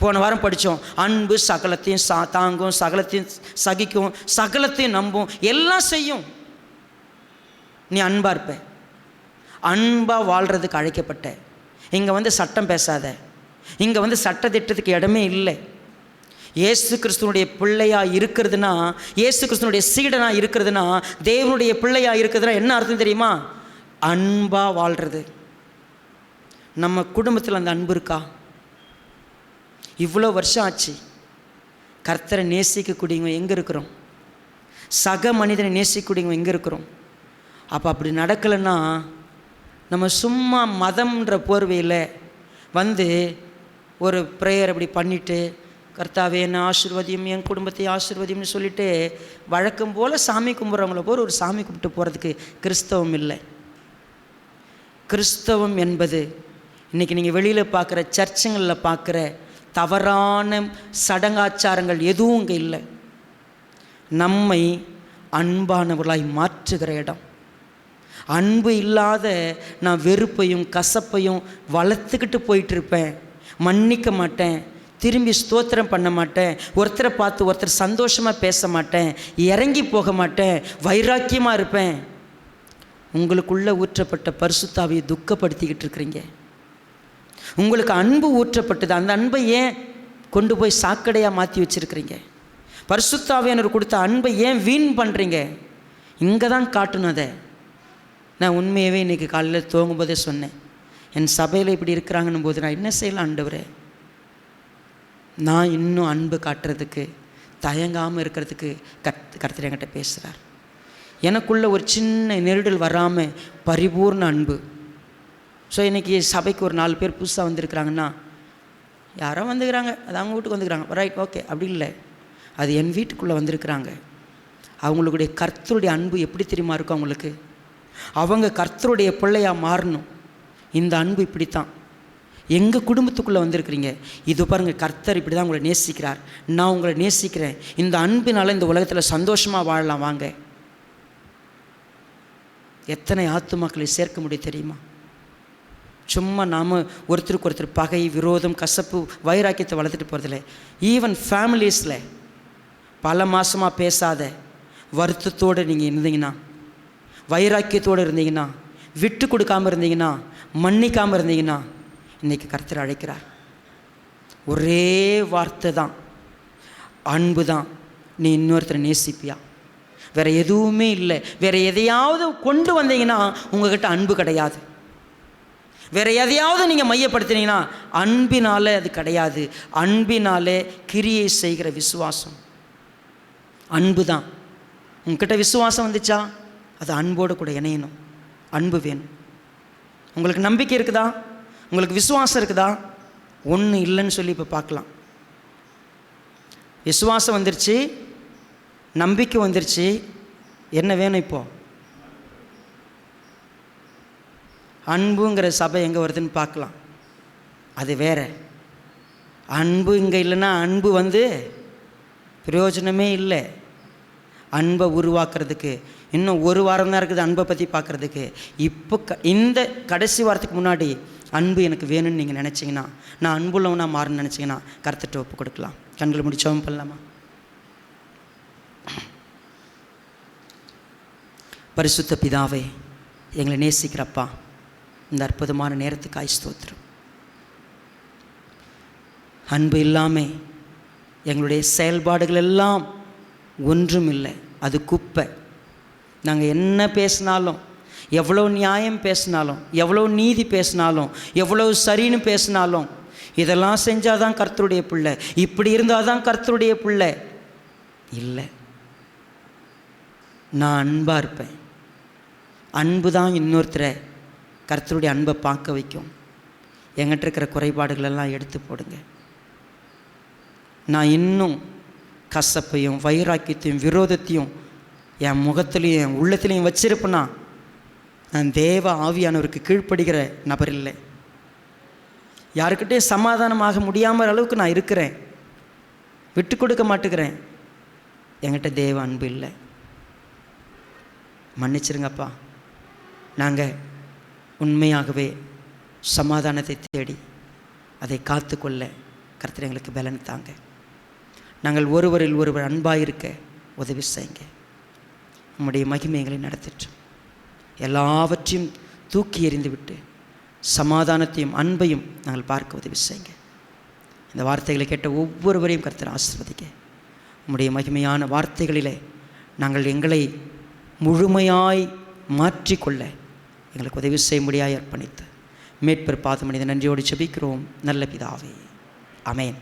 போன வாரம் படித்தோம், அன்பு சகலத்தையும் தாங்கும், சகலத்தையும் சகிக்கும், சகலத்தையும் நம்பும், எல்லாம் செய்யும். நீ அன்பாக இருப்ப, அன்பாக வாழ்கிறதுக்கு அழைக்கப்பட்ட. இங்கே வந்து சட்டம் பேசாத, இங்கே வந்து சட்டத்திட்டத்துக்கு இடமே இல்லை. இயேசு கிறிஸ்துவனுடைய பிள்ளையாக இருக்கிறதுனா, இயேசு கிறிஸ்துவனுடைய சீடனாக இருக்கிறதுனா, தேவனுடைய பிள்ளையாக இருக்கிறதுனா என்ன அர்த்தம் தெரியுமா? அன்பாக வாழ்கிறது. நம்ம குடும்பத்தில் அந்த அன்பு இருக்கா? இவ்வளோ வருஷம் ஆச்சு, கர்த்தரை நேசிக்கக்கூடியவங்க எங்கே இருக்கிறோம்? சக மனிதனை நேசிக்கக்கூடியவங்க எங்கே இருக்கிறோம்? அப்போ அப்படி நடக்கலைன்னா நம்ம சும்மா மதம்ன்ற போர்வையில் வந்து ஒரு ப்ரேயர் அப்படி பண்ணிவிட்டு, கர்த்தாவே என்ன ஆசீர்வதியும், என் குடும்பத்தை ஆசீர்வதியும்னு சொல்லிவிட்டு வழக்கம் போல் சாமி கும்பிட்றவங்கள போல் ஒரு சாமி கும்பிட்டு போகிறதுக்கு கிறிஸ்தவம் இல்லை. கிறிஸ்தவம் என்பது இன்றைக்கி நீங்கள் வெளியில் பார்க்குற சர்ச்சுங்களில் பார்க்குற தவறான சடங்காச்சாரங்கள் எதுவும் இங்கே இல்லை. நம்மை அன்பானவர்களாய் மாற்றுகிற இடம். அன்பு இல்லாத நான் வெறுப்பையும் கசப்பையும் வளர்த்துக்கிட்டு போயிட்டுருப்பேன், மன்னிக்க மாட்டேன், திரும்பி ஸ்தோத்திரம் பண்ண மாட்டேன், ஒருத்தரை பார்த்து ஒருத்தர் சந்தோஷமாக பேச மாட்டேன், இறங்கி போக மாட்டேன், வைராக்கியமாக இருப்பேன். உங்களுக்குள்ளே ஊற்றப்பட்ட பரிசுத்த ஆவியை துக்கப்படுத்திக்கிட்டு இருக்கிறீங்க. உங்களுக்கு அன்பு ஊற்றப்பட்டது, அந்த அன்பை ஏன் கொண்டு போய் சாக்கடையாக மாற்றி வச்சுருக்கிறீங்க? பரிசுத்த ஆவியானவர் கொடுத்த அன்பை ஏன் வீண் பண்ணுறீங்க? இங்கே தான் காட்டணும். அதை நான் உண்மையாகவே இன்றைக்கி காலையில் தூங்கும்போதே சொன்னேன், என் சபையில் இப்படி இருக்கிறாங்கன்னும் போது நான் என்ன செய்யலாம் ஆண்டவரே? நான் இன்னும் அன்பு காட்டுறதுக்கு, தயங்காமல் இருக்கிறதுக்கு கர்த்தர் என்கிட்ட பேசுகிறார். எனக்குள்ள ஒரு சின்ன நெருடல் வராமல் பரிபூர்ண அன்பு. ஸோ இன்றைக்கி சபைக்கு ஒரு 4 பேர் புதுசாக வந்திருக்கிறாங்கன்னா, யாரோ வந்துக்கிறாங்க, அது அவங்க வீட்டுக்கு வந்துக்கிறாங்க, ரைட், ஓகே, அப்படி இல்லை. அது என் வீட்டுக்குள்ளே வந்திருக்கிறாங்க. அவங்களுடைய கர்த்தருடைய அன்பு எப்படி தெரியுமா இருக்கும் அவங்களுக்கு? அவங்க கர்த்தருடைய பிள்ளையாக மாறணும். இந்த அன்பு இப்படித்தான். எங்கள் குடும்பத்துக்குள்ளே வந்திருக்கிறீங்க, இது பாருங்கள், கர்த்தர் இப்படி தான் உங்களை நேசிக்கிறார், நான் உங்களை நேசிக்கிறேன். இந்த அன்பினால் இந்த உலகத்தில் சந்தோஷமாக வாழலாம். வாங்க. எத்தனை ஆத்துமாக்களை சேர்க்க முடியும் தெரியுமா? சும்மா நாம் ஒருத்தருக்கு ஒருத்தர் பகை, விரோதம், கசப்பு, வைராக்கியத்தை வளர்த்துட்டு போகிறதில்ல. ஈவன் ஃபேமிலிஸில் பல மாதமாக பேசாத வருத்தத்தோடு நீங்கள் இருந்தீங்கன்னா, வைராக்கியத்தோடு இருந்தீங்கன்னா, விட்டு கொடுக்காமல் இருந்தீங்கன்னா, மன்னிக்காமல் இருந்தீங்கன்னா, இன்றைக்கி கர்த்தர் அழைக்கிறார். ஒரே வார்த்தை தான், அன்பு தான். நீ இன்னொருத்தரை நேசிப்பியா? வேறு எதுவுமே இல்லை. வேறு எதையாவது கொண்டு வந்தீங்கன்னா உங்கள்கிட்ட அன்பு கிடையாது. வேறு எதையாவது நீங்கள் மையப்படுத்தினீங்கன்னா அன்பினாலே அது கிடையாது. அன்பினாலே கிரியை செய்கிற விசுவாசம் அன்பு தான். உங்ககிட்ட விசுவாசம் வந்துச்சா அது அன்போடு கூட இணையணும். அன்பு வேணும். உங்களுக்கு நம்பிக்கை இருக்குதா? உங்களுக்கு விசுவாசம் இருக்குதா? ஒன்றும் இல்லைன்னு சொல்லி இப்போ பார்க்கலாம். விசுவாசம் வந்துருச்சு, நம்பிக்கை வந்துருச்சு, என்ன வேணும் இப்போது? அன்புங்கிற சபை எங்கே வருதுன்னு பார்க்கலாம். அது வேறு. அன்பு இங்கே இல்லைன்னா அன்பு பிரயோஜனமே இல்லை. அன்பை உருவாக்குறதுக்கு இன்னும் ஒரு வாரம் தான் இருக்குது. அன்பை பற்றி பார்க்குறதுக்கு இப்போ இந்த கடைசி வாரத்துக்கு முன்னாடி அன்பு எனக்கு வேணும்னு நீங்கள் நினச்சிங்கன்னா, நான் அன்புள்ளவனாக மாறணும்னு நினச்சிங்கன்னா கர்த்தர்கிட்ட ஒப்பு கொடுக்கலாம். கண்களை மூடி ஜெபம் பண்ணலாமா? பரிசுத்த பிதாவே, எங்களை நேசிக்கிறப்பா, இந்த அற்புதமான நேரத்துக்காய் ஸ்தோத்திரம். அன்பு இல்லாமல் எங்களுடைய செயல்பாடுகள் எல்லாம் ஒன்றும் இல்லை, அது குப்பை. நாங்கள் என்ன பேசினாலும், எவ்வளோ நியாயம் பேசினாலும், எவ்வளோ நீதி பேசினாலும், எவ்வளோ சரின்னு பேசினாலும், இதெல்லாம் செஞ்சால் தான் கர்த்தருடைய பிள்ளை, இப்படி இருந்தால் தான் கர்த்தருடைய பிள்ளை இல்லை. நான் அன்பாக இருப்பேன். அன்பு தான் இன்னொருத்தரை கர்த்தருடைய அன்பை பார்க்க வைக்கும். எங்கிட்ட இருக்கிற குறைபாடுகளெல்லாம் எடுத்து போடுங்க. நான் இன்னும் கசப்பையும் வைராக்கியத்தையும் விரோதத்தையும் என் முகத்துலேயும் என் உள்ளத்துலேயும் வச்சிருப்பேன்னா நான் தேவ ஆவியானவருக்கு கீழ்ப்படுகிற நபர் இல்லை. யாருக்கிட்டே சமாதானமாக முடியாமல் அளவுக்கு நான் இருக்கிறேன், விட்டு கொடுக்க மாட்டேங்கிறேன். என்கிட்ட தேவ அன்பு இல்லை. மன்னிச்சிருங்கப்பா. நாங்கள் உண்மையாகவே சமாதானத்தை தேடி அதை காத்து கொள்ள கர்த்தர் எங்களுக்கு பலன் தாங்க. நாங்கள் ஒருவரில் ஒருவர் அன்பாக இருக்க உதவி செய்யுங்க. நம்முடைய மகிமை எங்களை நடத்திட்டோம். எல்லாவற்றையும் தூக்கி எறிந்துவிட்டு சமாதானத்தையும் அன்பையும் நாங்கள் பார்க்க உதவி செய்யுங்க. இந்த வார்த்தைகளை கேட்ட ஒவ்வொருவரையும் கர்த்தர் ஆசீர்வதிக்க. நம்முடைய மகிமையான வார்த்தைகளிலே நாங்கள் எங்களை முழுமையாய் மாற்றிக்கொள்ள எங்களுக்கு உதவி செய்யும்படியாய் அர்ப்பணித்து மீட்பர் பாதமடைந்த நன்றியோடு ஜெபிக்கிறோம் நல்ல பிதாவே. ஆமென்.